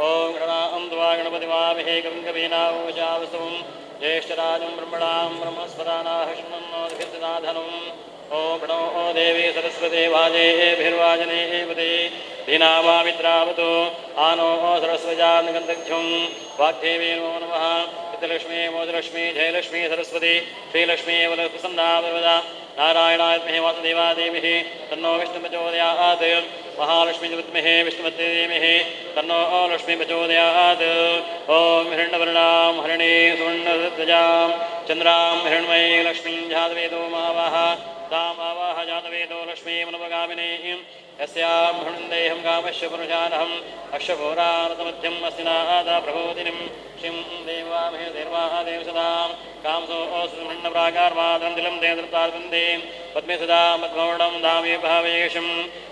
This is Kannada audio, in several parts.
ಓಂ ಗಣಾಂ ದ್ವಾ ಗಣಪತಿವಾಮಹೇ ಕವಿಂ ಕವೀನಾಮೋಚಾವಸ್ತುಂ ಜ್ಯೇಷ್ಠರಾಜಂ ಬ್ರಹ್ಮಣಾಂ ಬ್ರಹ್ಮಸ್ಪದಾನಾಃ ಶೃಣ್ವನ್ನೋದಿಭಿರ್ದದಾಧನುಂ ಓಂ ಪ್ರಣೋ ದೇವಿ ಸರಸ್ವತಿ ವಾಜೇಭಿರ್ವಾಜನೇಪತಿ ದೀನಾಮಾಮಿತ್ರಾವತು ಆನೋ ಸರಸ್ವಜಾನ್ಗಂಧಕ್ಷುಂ ವಾಗ್ದೇವಿ ನಮೋ ನಮಃ ವಿತ್ತಲಕ್ಷ್ಮೀ ಮೋದಲಕ್ಷ್ಮೀ ಜಯಲಕ್ಷ್ಮೀ ಸರಸ್ವತಿ ಶ್ರೀಲಕ್ಷ್ಮೀ ವರಪ್ರಸನ್ನಾವರ್ವದ ನಾರಾಯಣಾತ್ಮಹೇ ವಾಸುದೇವಾದೇವಿಃ ತನ್ನೋ ವಿಷ್ಣುಪ್ರಚೋದಯಾತ್ ಮಹಾಲಕ್ಷ್ಮೀ ವಿದ್ಮಹೇ ವಿಷ್ಣುಪತ್ನೇ ಧೀಮಹಿ ತನ್ನೋ ಲಕ್ಷ್ಮೀ ಪ್ರಚೋದಯಾತ್ ಓಂ ಹಿರಣ್ಯವರ್ಣಾಂ ಹರಿಣೀ ಸುವರ್ಣರತ್ನಜಾಂ ಚಂದ್ರಾಂ ಹಿರಣ್ಮಯೀ ಲಕ್ಷ್ಮೀಂ ಜಾತವೇದೋ ಮಹಾವಾಹ ತಾಮಾವಾಹ ಜಾತವೇದೋ ಲಕ್ಷ್ಮೀಮನುಪಗಾಮಿನೀಂ ಯಸ್ಯಾಂ ಹೃಣಂದೇಹಂ ಕಾಮಶ್ಯ ಪುರುಷಾನಹಂ ಅಶ್ವಘೋರಾರತಮಧ್ಯಂ ಅಸ್ತಿ ನಾದ ಪ್ರಬೋಧಿನಿಂ ಶಿಂ ದೇವಾಮಹೇ ದೇವಾದೇವ ಸದಾಂ ಕಾಂಸೋ ಸುಮೃಣ್ಣ ಪ್ರಾಕಾರ್ಮಾದರಂ ದಿಲಂ ದೇಂದ್ರತಾರ್ವಂದೇ ಪದ್ಮೇ ಸದಾ ಮದ್ಗೌಡಂ ಧಾಮೇ ಭಾವೇಶಂ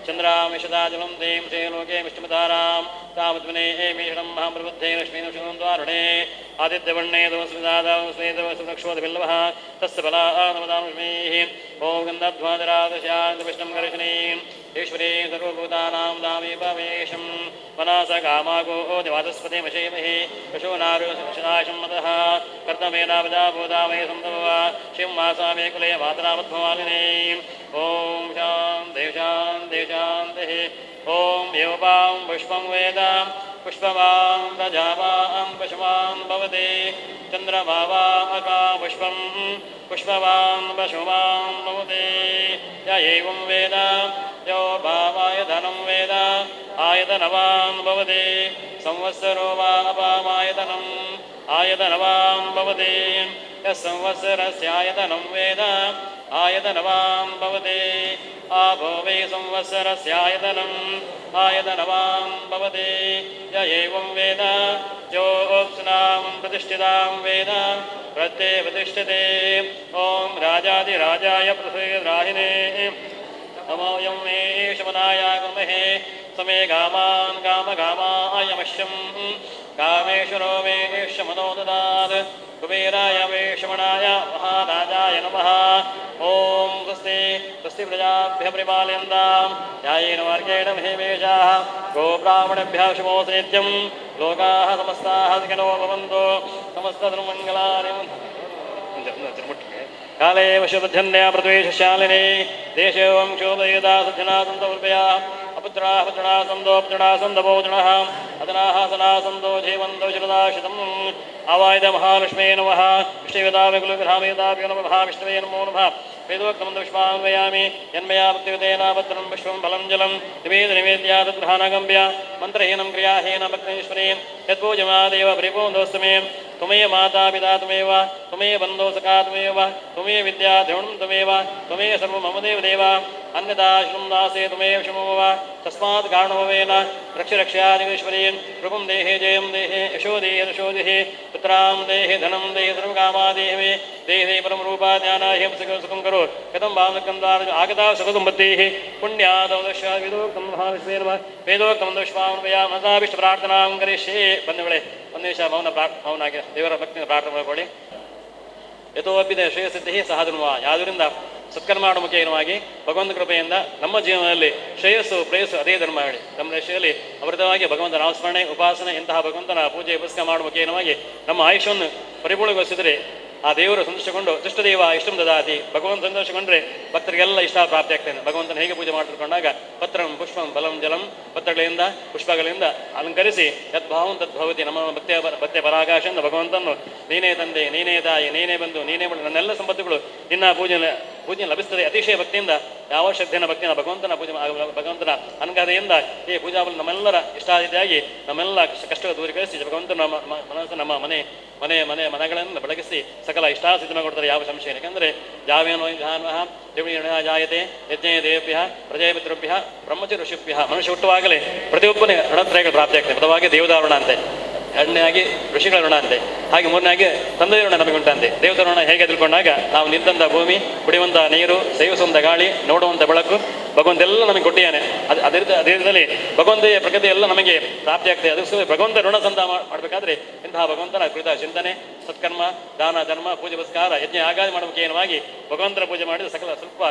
ಚಂದ್ರಾಂ ಯಶದಾಜಲಂ ದೇಂ ಶ್ರೇ ಲೋಕೆ ವಿಷ್ಣುಮತಾರಾಂ ತಾಮದ್ವನೇ ಮೇಷಣಂ ಮಹಾಪ್ರಬುದ್ಧೇ ಲಕ್ಷ್ಮೀ ನಕ್ಷತ್ರಂ ದ್ವಾರುಣೇ ಆದಿತ್ಯವರ್ಣೇ ದೋಸ್ಮಿದಾದಂ ಸ್ವೇದವಸುನಕ್ಷೋದಭಿಲ್ಲವಃ ತಸ್ಯ ಬಲಾನಮದಾಮಸ್ಮೈಃ ಓಂ ಗಂಧಧ್ವಾದರಾದಶಾಂತ ವಿಷ್ಣುಂ ಗರ್ಷಣೀಂ ಈಶ್ವರೀ ಸರ್ವಭೂತಾನಾಂ ಧಾಮೇ ಭಾವೇಶಂ ಮನಸ ಕಾಮಾಗೋ ದಿವಾದಸ್ಪತಿ ಮಶೇಮಹಿ ಪಶೂನಾರುಶನಾಶಂ ಮತಃ ಕರ್ತಮೇನಾವಜಾಭೂತಾಮೇ ಸಂತಭವ ಶಿಂ ಮಾಸಾಮೇ ಕುಲೇ ಮಾತರಾಮಧ್ವಮಾಲಿನೇ ಓಂ ಶಾಂತಿ ಶಾಂತಿ ಶಾಂತಿ ಓಂ ಯೋಪಾಂ ಪುಷ್ಪಂ ವೇದ ಪುಷ್ಪವಾಂ ಪ್ರಜಾವಾಂ ಪಶುವಾಂ ಭವತಿ ಚಂದ್ರಮಾವಾ ಅಕಾ ಪುಷ್ಪಂ ಪುಷ್ಪವಾಂ ಪಶುವಾಂ ಭವತಿ ಯ ಏವಂ ವೇದ ಯೋ ಭಾವಾಯ ಧನಂ ವೇದ ಆಯತನವಾನ್ ಭವತಿ ಸಂವತ್ಸರೋ ವಾ ಅಪಾಮಾಯತನಂ ಆಯತನವಾನ್ ಭವತಿ ಯಸ್ಸಂವತ್ಸರಸ್ಯಾಯತನಂ ವೇದ ಆಯತನವಾನ್ ಭವತಿ ಆಭೋ ವೈ ಸಂವತ್ಸರಸ್ಯಾಯತನಂ ಆಯತನವಾನ್ ಭವತಿ ಯ ಏವಂ ವೇದ ಯೋಪ್ಸುನಾಂ ಪ್ರತಿಷ್ಠಿತಾಂ ವೇದ ಪ್ರತ್ಯೇ ಪ್ರತಿಷ್ಠತೆ ಓಂ ರಾಜಾದಿರಾಜಾಯ ಪ್ರಸೇದ್ರಾಹಿನೇ ನಮೋಯಂ ಮೇ ಶಮನಾಯ ಗುರುಮಹೇ ಸಮೇಕಾಮಾನ್ ಕಾಮಕಾಮಾಯಮಶ್ಯಂ ಕಾಮೇಶ್ವರೋ ಮೇ ಶಮನೋ ದದಾತ್ ಕುಬೇರಾಯ ಮೇ ಶಮನಾಯ ಮಹಾರಾಜಾಯ ನಮಃ ಓಂ ಸ್ವಸ್ತಿ ಸ್ವಸ್ತಿ ಪ್ರಜಾಭ್ಯ ಪರಿಪಾಲಯಂತಾಂ ನ್ಯಾಯೇನ ಮಾರ್ಗೇಣ ಮಹೇಮೇಷಾಃ ಗೋಬ್ರಾಹ್ಮಣೇಭ್ಯಃ ಶುಭೋऽಸ್ತು ನಿತ್ಯಂ ಲೋಕಾಃ ಸಮಸ್ತಾಃ ಸುಖಿನೋ ಭವಂತು ಸಮಸ್ತಧರ್ಮಮಂಗಲಾನಿ ಕಾಲೇ ವಶುದ್ಧನ್ಯ ಪ್ರದ್ವೇಷಶಾಲಿನಿ ದೇಶೇ ಓಂ ಶೋಭಯೇತಾ ಸಜ್ಜನಾ ಸಂತವೃಪಯಾ ಅಪುತ್ರಾಃ ಪುತ್ರಣಾಃ ಸಂತೋಪುತ್ರಣಾಃ ಸಂತಪೌತ್ರಣಃ ಅದನಾಃ ಸನಾಃ ಸಂತೋ ಜೀವಂತೋ ಶಿರದಾಶಿತಂ ಆವಾಯ್ದ ಮಹಾಲಕ್ಷ್ಮೇ ನಮಃ ವಿಷ್ಣುವೇದಾಮಿ ಕುಲಗ್ರಹಾಮೇದಾಪಿ ನಮಃ ವಿಷ್ಣುವೇ ನಮೋ ನಮಃ ವೇದೋಕ್ತಂ ವಿಶ್ವಾನ್ವಯಾಮಿ ಯನ್ಮಯಾ ಭಕ್ತಿಯುತೇನ ಪತ್ರಂ ವಿಶ್ವಂ ಫಲಂ ಜಲಂ ನಿವೇದ್ಯ ತದ್ಗ್ರಹಾನಗಮ್ಯ ಮಂತ್ರಹೀನಂ ಕ್ರಿಯಾಹೀನ ಭಕ್ತೇಶ್ವರೀ ಯತ್ಪೂಜಮಾದೇವ ಪರಿಪೂರ್ಣೋಸ್ತಮೇ ತ್ವಮೇವ ಮಾತಾ ಪಿತಾ ತ್ವಮೇವ ತ್ವಮೇವ ಬಂಧೋ ಸಖಾ ತ್ವಮೇವ ತ್ವಮೇವ ವಿದ್ಯಾ ದ್ರೋಣಂ ತ್ವಮೇವ ತ್ವಮೇವ ಸರ್ವಂ ಮಮ ದೇವ ದೇವ ಅನ್ಯಥಾ ಶೃಣು ದಾಸೇ ತ್ವಮೇವ ಶಮೋವ ತಸ್ಮಾತ್ ಕಾರಣೋವೇನ ರಕ್ಷರಕ್ಷ್ಯಾದಿಗೇಶ್ವರೀ ರೂಪಂ ದೇಹೇ ಜಯಂ ದೇಹೇ ಯಶೋ ದೇಹೇ ಯಶೋ ದೇಹೇ ಪುತ್ರಾಂ ದೇಹೇ ಧನಂ ದೇಹೇ ಸರ್ವಕಾಮಾ ದೇಹೇ ದೇಹೇ ಪರಂ ರೂಪಾ ಜ್ಞಾನಾಹೇ ಸುಖಂ ಕರೋ ಕಥಂ ಭಾವನಕಂದಾರ ಆಗತಾ ಸುಖದುಂಬತ್ತೇಃ ಪುಣ್ಯಾದೌದಶ ವೇದೋಕ್ತಂ ಮಹಾವಿಶ್ವೇ ನಮಃ ವೇದೋಕ್ತಂ ವಿಶ್ವಾನ್ವಯಾ ಮತಾಭಿಷ್ಟ ಪ್ರಾರ್ಥನಾಂ ಕರಿಷ್ಯೆ ಬಂಧುಗಳೇ ಒಂದು ನಿಮಿಷ ಮೌನಾಗಿ ದೇವರ ಭಕ್ತಿಯಿಂದ ಪ್ರಾರ್ಥನೆ ಮಾಡಿಕೊಳ್ಳಿ ಯಥೋಪಿದ ಶ್ರೇಯಸಿದ್ಧಿ ಸಹಧನ್ವ ಯಾವುದರಿಂದ ಸತ್ಕರ್ಮ ಮಾಡೋ ಮುಖೇನವಾಗಿ ಭಗವಂತ ಕೃಪೆಯಿಂದ ನಮ್ಮ ಜೀವನದಲ್ಲಿ ಶ್ರೇಯಸ್ಸು ಪ್ರೇಯಸ್ಸು ಅದೇ ಧರ್ಮ ಹೇಳಿ ನಮ್ಮ ದೇಶದಲ್ಲಿ ಅಮೃತವಾಗಿ ಭಗವಂತನ ನಾಮಸ್ಮರಣೆ ಉಪಾಸನೆ ಇಂತಹ ಭಗವಂತನ ಪೂಜೆ ಪುಸ್ತಕ ಮಾಡುವ ಮುಖೇನವಾಗಿ ನಮ್ಮ ಆಯುಷ್ಯವನ್ನು ಪರಿಪೂರ್ಣಗೊಳಿಸಿದರೆ ಆ ದೇವರು ಸಂತೋಷಗೊಂಡು ದುಷ್ಟದೇವ ಇಷ್ಟಂ ದದಾತಿ ಭಗವಂತ ಸಂತೋಷಗೊಂಡ್ರೆ ಭಕ್ತರಿಗೆಲ್ಲ ಇಷ್ಟ ಪ್ರಾಪ್ತಿ ಆಗ್ತದೆ ಭಗವಂತನ ಹೇಗೆ ಪೂಜೆ ಮಾಡಿಕೊಂಡಾಗ ಪತ್ರಂ ಪುಷ್ಪಂ ಫಲಂ ಜಲಂ ಪತ್ರಗಳಿಂದ ಪುಷ್ಪಗಳಿಂದ ಅಲಂಕರಿಸಿ ಯದ್ಭಾವಂ ತದ್ಭವತಿ ನಮ್ಮ ಭಕ್ತಿಯ ಪರಾಕಾಶದಿಂದ ಭಗವಂತನು ನೀನೇ ತಂದೆ ನೀನೇ ತಾಯಿ ನೀನೇ ಬಂದು ನೀನೇ ನನ್ನೆಲ್ಲ ಸಂಪತ್ತುಗಳು ನಿನ್ನ ಪೂಜೆ ಲಭಿಸ್ತದೆ ಅತಿಶಯ ಭಕ್ತಿಯಿಂದ ಯಾವ ಶ್ರದ್ಧೆಯ ಭಕ್ತಿಯಿಂದ ಭಗವಂತನ ಪೂಜೆ ಭಗವಂತನ ಅನುಗ್ರಹದಿಂದ ಈ ಪೂಜಾಬಲ ನಮ್ಮೆಲ್ಲರ ಇಷ್ಟಾದಿತ್ಯಾಗಿ ನಮ್ಮೆಲ್ಲ ಕಷ್ಟ ದೂರೀಕರಿಸಿ ಭಗವಂತನ ಮನಸ್ಸು ನಮ್ಮ ಮನೆಗಳನ್ನು ಬೆಳಗಿಸಿ ಸಕಲ ಇಷ್ಟಾಸಿದ್ಧಮ ಕೊಡ್ತಾರೆ ಯಾವ ಸಂಶಯ ಯಾಕಂದರೆ ಜಾವೇನೋ ಜಾನ್ವಹ ತ್ರಿವಿಣಿ ಜಾಯತೆ ಯಜ್ಞ ದೇವೇಭ್ಯ ಪ್ರಜಾಪಿತೃಭ್ಯ ಬ್ರಹ್ಮಚ ಋಷಿಭ್ಯ ಮನುಷ್ಯ ಹುಟ್ಟುವಾಗಲೇ ಪ್ರತಿಯೊಬ್ಬನೇ ಋಣತ್ರಯಗಳು ಪ್ರಾಪ್ತಿಯಾಗ್ತದೆ ಪ್ರಥಮವಾಗಿ ದೇವತಾ ಋಣ ಅಂತೆ ಎರಡನೇಯಾಗಿ ಋಷಿಗಳ ಋಣ ಅಂತೆ ಹಾಗೆ ಮೂರನೇಯಾಗಿ ತಂದೆಯ ಋಣ ನಮಗೆ ಉಂಟಂತೆ ದೇವತಾ ಋಣ ಹೇಗೆ ತಿಳ್ಕೊಂಡಾಗ ನಾವು ನಿಂತಂಥ ಭೂಮಿ ಕುಡಿಯುವಂಥ ನೀರು ಸೇವಿಸುವಂಥ ಗಾಳಿ ನೋಡುವಂಥ ಬೆಳಕು ಭಗವಂತ ಎಲ್ಲ ನಮಗೆ ಕೊಟ್ಟಿಯಾನೆ ಅದೇ ರೀತಿಯಲ್ಲಿ ಭಗವಂತ ಪ್ರಕೃತಿ ಎಲ್ಲ ನಮಗೆ ಪ್ರಾಪ್ತಿಯಾಗ್ತದೆ ಅದಕ್ಕೆ ಭಗವಂತ ಋಣ ಸಂತ ಮಾಡಬೇಕಾದ್ರೆ ಇಂತಹ ಭಗವಂತನ ಕುರಿತ ಚಿಂತನೆ ಸತ್ಕರ್ಮ, ದಾನ, ಧರ್ಮ, ಪೂಜೆ ಪುರಸ್ಕಾರ, ಯಜ್ಞ ಆಗಾದಿ ಮಾಡುವ ಮುಖೇನವಾಗಿ ಭಗವಂತನ ಪೂಜೆ ಮಾಡಿದ್ರೆ ಸಕಲ ಸ್ವಲ್ಪ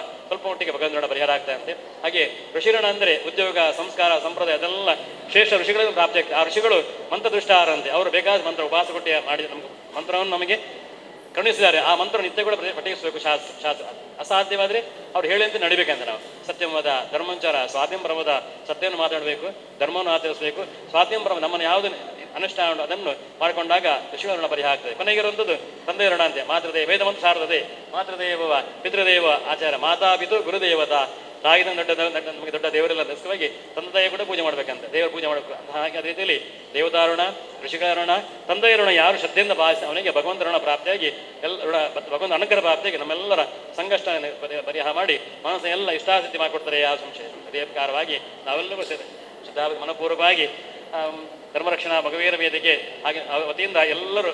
ಮಟ್ಟಿಗೆ ಭಗವಂತನ ಪರಿಹಾರ ಆಗ್ತಾ ಅಂತೆ. ಹಾಗೆ ಋಷಿಋಣ ಅಂದರೆ ಉದ್ಯೋಗ, ಸಂಸ್ಕಾರ, ಸಂಪ್ರದಾಯ ಅದೆಲ್ಲ ಶ್ರೇಷ್ಠ ಋಷಿಗಳಿಗೂ ಪ್ರಾಪ್ತಿ ಆಗ್ತದೆ. ಆ ಋಷಿಗಳು ಮಂತ್ರದೃಷ್ಟಾರಂತೆ. ಅವರು ಬೇಕಾದ ಮಂತ್ರ ಉಪವಾಸ ಕೊಟ್ಟು ಮಾಡಿದ ಮಂತ್ರವನ್ನು ನಮಗೆ ಕರುಣಿಸಿದ್ದಾರೆ. ಆ ಮಂತ್ರ ನಿತ್ಯ ಕೂಡ ಪಠಿಸಬೇಕು. ಶಾಸ್ತ್ರ ಅಸಾಧ್ಯವಾದರೆ ಅವ್ರು ಹೇಳಿದಂತೆ ನಡಿಬೇಕಂತ ನಾವು ಸತ್ಯಂವದ, ಧರ್ಮಂಚಾರ, ಸ್ವಾತ್ಯಂ ಪ್ರಮದ, ಸತ್ಯವನ್ನು ಮಾತಾಡಬೇಕು, ಧರ್ಮವನ್ನು ಆಚರಿಸಬೇಕು. ಸ್ವಾತ್ಯಂ ಪ್ರಮ ನಮ್ಮನ್ನು ಯಾವುದು ಅನುಷ್ಠಾನ ಉಂಟು ಅದನ್ನು ಮಾಡಿಕೊಂಡಾಗ ಋಷಿಗಳ ಋಣ ಪರಿಹಾರ ಆಗ್ತದೆ. ಕೊನೆಗಿರುವಂಥದ್ದು ತಂದೆಯ ಋಣ ಅಂತೆ. ಮಾತೃದೇವ ವೇದವಂತ ಶಾರದದೆ, ಮಾತೃದೇವ ಪಿತೃದೇವ ಆಚಾರ, ಮಾತಾ ಪಿತು ಗುರುದೇವತ, ತಾಯಿನ ನಮಗೆ ದೊಡ್ಡ ದೇವರೆಲ್ಲ ದರ್ಶಕವಾಗಿ ತಂದೆ ತಾಯಿ ಕೂಡ ಪೂಜೆ ಮಾಡ್ಬೇಕಂತ, ದೇವರ ಪೂಜೆ ಮಾಡಬೇಕು. ಹಾಗೆ ಅದೇ ರೀತಿಯಲ್ಲಿ ದೇವತಾರುಣ, ಋಷಿಗಳ ಋಣ, ತಂದೆಯ ಋಣ ಯಾರು ಶ್ರದ್ಧೆಯಿಂದ ಭಾವಿಸಿ ಅವನಿಗೆ ಭಗವಂತ ಋಣ ಪ್ರಾಪ್ತಿಯಾಗಿ ಋಣ ಭಗವಂತ ಅನುಗ್ರಹ ಪ್ರಾಪ್ತಿಯಾಗಿ ನಮ್ಮೆಲ್ಲರ ಸಂಕಷ್ಟ ಪರಿಹಾರ ಮಾಡಿ ಮನಸ್ಸು ಎಲ್ಲ ಇಷ್ಟಾಸಿದ್ಧಿ ಮಾಡಿಕೊಡ್ತಾರೆ. ಯಾವ ಸಂಶಯ. ಅದೇ ಪ್ರಕಾರವಾಗಿ ನಾವೆಲ್ಲರೂ ಶ್ರದ್ಧಾ ಮನಪೂರ್ವಕವಾಗಿ ಧರ್ಮರಕ್ಷಣಾ ಭಗವೀರ ವೇದಿಕೆ ಹಾಗೆ ವತಿಯಿಂದ ಎಲ್ಲರೂ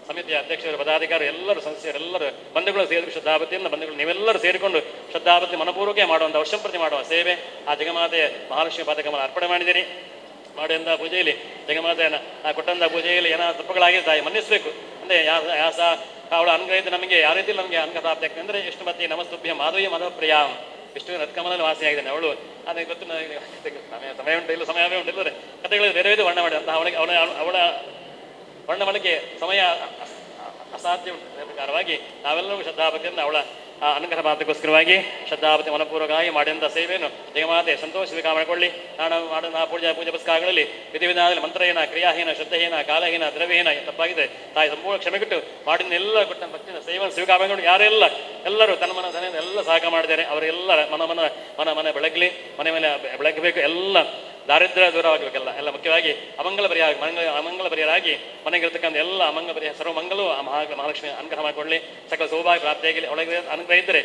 ಸಮಿತಿಯ ಅಧ್ಯಕ್ಷರು, ಪದಾಧಿಕಾರಿ ಎಲ್ಲರೂ ಸದಸ್ಯರೆಲ್ಲರೂ ಬಂಧುಗಳು ಸೇರಿ ಶ್ರದ್ಧಾಭಕ್ತಿಯಿಂದ ಬಂಧುಗಳು ನೀವೆಲ್ಲರೂ ಸೇರಿಕೊಂಡು ಶ್ರದ್ಧಾಭಕ್ತಿ ಮನಪೂರ್ವಕ ಮಾಡುವಂಥ ವರ್ಷಂಪ್ರತಿ ಮಾಡುವ ಸೇವೆ ಆ ಜಗಮಾತೆಯ ಮಹಾಲಕ್ಷ್ಮಿ ಪಾದಕಮಲ ಅರ್ಪಣೆ ಮಾಡಿದ್ದೀರಿ. ಮಾಡುವಂಥ ಪೂಜೆಯಲ್ಲಿ ಜಗಮಾತೆಯನ್ನು ಕೊಟ್ಟಂಥ ಪೂಜೆಯಲ್ಲಿ ಏನಾದರೂ ತಪ್ಪುಗಳಾಗಿದೆ ತಾಯಿ ಮನ್ನಿಸಬೇಕು. ಅಂದರೆ ಯಾಸ ಅವಳ ಅನುಗ್ರಹಿತ ನಮಗೆ ಯಾವ ರೀತಿ ನಮಗೆ ಅನುಗ್ರಹ ಪ್ರಾಪ್ತಿ ಆಗ್ತದೆ ಅಂದರೆ ಎಷ್ಟು ಮತ್ತೆ ನಮಸ್ತುಭ್ಯ ಮಾಧವೀಯ ಮಾಧವ ಪ್ರಿಯ ಎಷ್ಟು ರತ್ಕಮಲಲ್ಲಿ ವಾಸಿಯಾಗಿದ್ದಾನೆ ಅವಳು. ಅದಕ್ಕೆ ಗೊತ್ತು ಸಮಯ ಉಂಟು ಇಲ್ಲ, ಸಮಯವೇ ಉಂಟಿಲ್ಲದೆ ಕಥೆಗಳು ಬೇರೆ ಬೇರೆ ವರ್ಣ ಮಾಡಿ ಅಂತ ಅವಳ ವರ್ಣ ಮಾಡಲಿಕ್ಕೆ ಸಮಯ ಅಸಾಧ್ಯ ಉಂಟು. ಅದೇ ಪ್ರಕಾರವಾಗಿ ನಾವೆಲ್ಲರೂ ಶ್ರದ್ಧಾಭಕ್ತಿಯಿಂದ ಅವಳ ಅನುಗ್ರಹ ಪ್ರಾಪ್ತಿಗೋಸ್ಕರವಾಗಿ ಶ್ರದ್ಧಾಭಕ್ತಿ ಮನಪೂರ್ವಕವಾಗಿ ಮಾಡಿದಂಥ ಸೇವೆಯನ್ನು ಜಗಮಾತೆ ಸಂತೋಷ ಸ್ವೀಕಾರ ಮಾಡಿಕೊಳ್ಳಿ. ನಾನು ಮಾಡುವ ಪೂಜೆ ಪುರಸ್ಕಾರಗಳಲ್ಲಿ ವಿಧಿವಿಧಾನದಲ್ಲಿ ಮಂತ್ರಹೀನ, ಕ್ರಿಯಾಹೀನ, ಶ್ರದ್ಧೆಹೀನ, ಕಾಲಹೀನ, ದ್ರವ್ಯಹೀನ ತಪ್ಪಾಗಿದೆ ತಾಯಿ ಸಂಪೂರ್ಣ ಕ್ಷಮೆ ಕೊಟ್ಟು ಮಾಡಿದ ಎಲ್ಲ ಕೊಟ್ಟ ಭಕ್ತಿನ ಸೇವೆಯನ್ನು ಸ್ವೀಕಾರ ಮಾಡಿಕೊಂಡು ಯಾರೆಲ್ಲ ಎಲ್ಲರೂ ತನ್ನ ಮನ ಸನೆಯಿಂದ ಎಲ್ಲ ಸಹಕಾರ ಮಾಡಿದ್ದಾರೆ ಅವರೆಲ್ಲ ಮನೆ ಬೆಳಗಲಿ, ಮನೆ ಮೇಲೆ ಬೆಳಗಬೇಕು. ಎಲ್ಲ ದಾರಿದ್ರ್ಯ ದೂರವಾಗಬೇಕೆಲ್ಲ ಎಲ್ಲ ಮುಖ್ಯವಾಗಿ ಅಮಂಗಲ ಪರಿಹಾರಾಗಿ ಮನೆಗಿರ್ತಕ್ಕಂಥ ಎಲ್ಲ ಅಮಂಗಲ ಪರಿಹಾರ ಸರ್ವಮಂಗಲೂ ಮಹಾಲಕ್ಷ್ಮಿ ಅನುಗ್ರಹ ಮಾಡಿಕೊಳ್ಳಿ. ಸಕಲ ಸೌಭಾಗ್ಯ ಪ್ರಾಪ್ತಿಯಾಗಲಿ. ಒಳಗೆ ಅನುಗ್ರಹ ಇದ್ದರೆ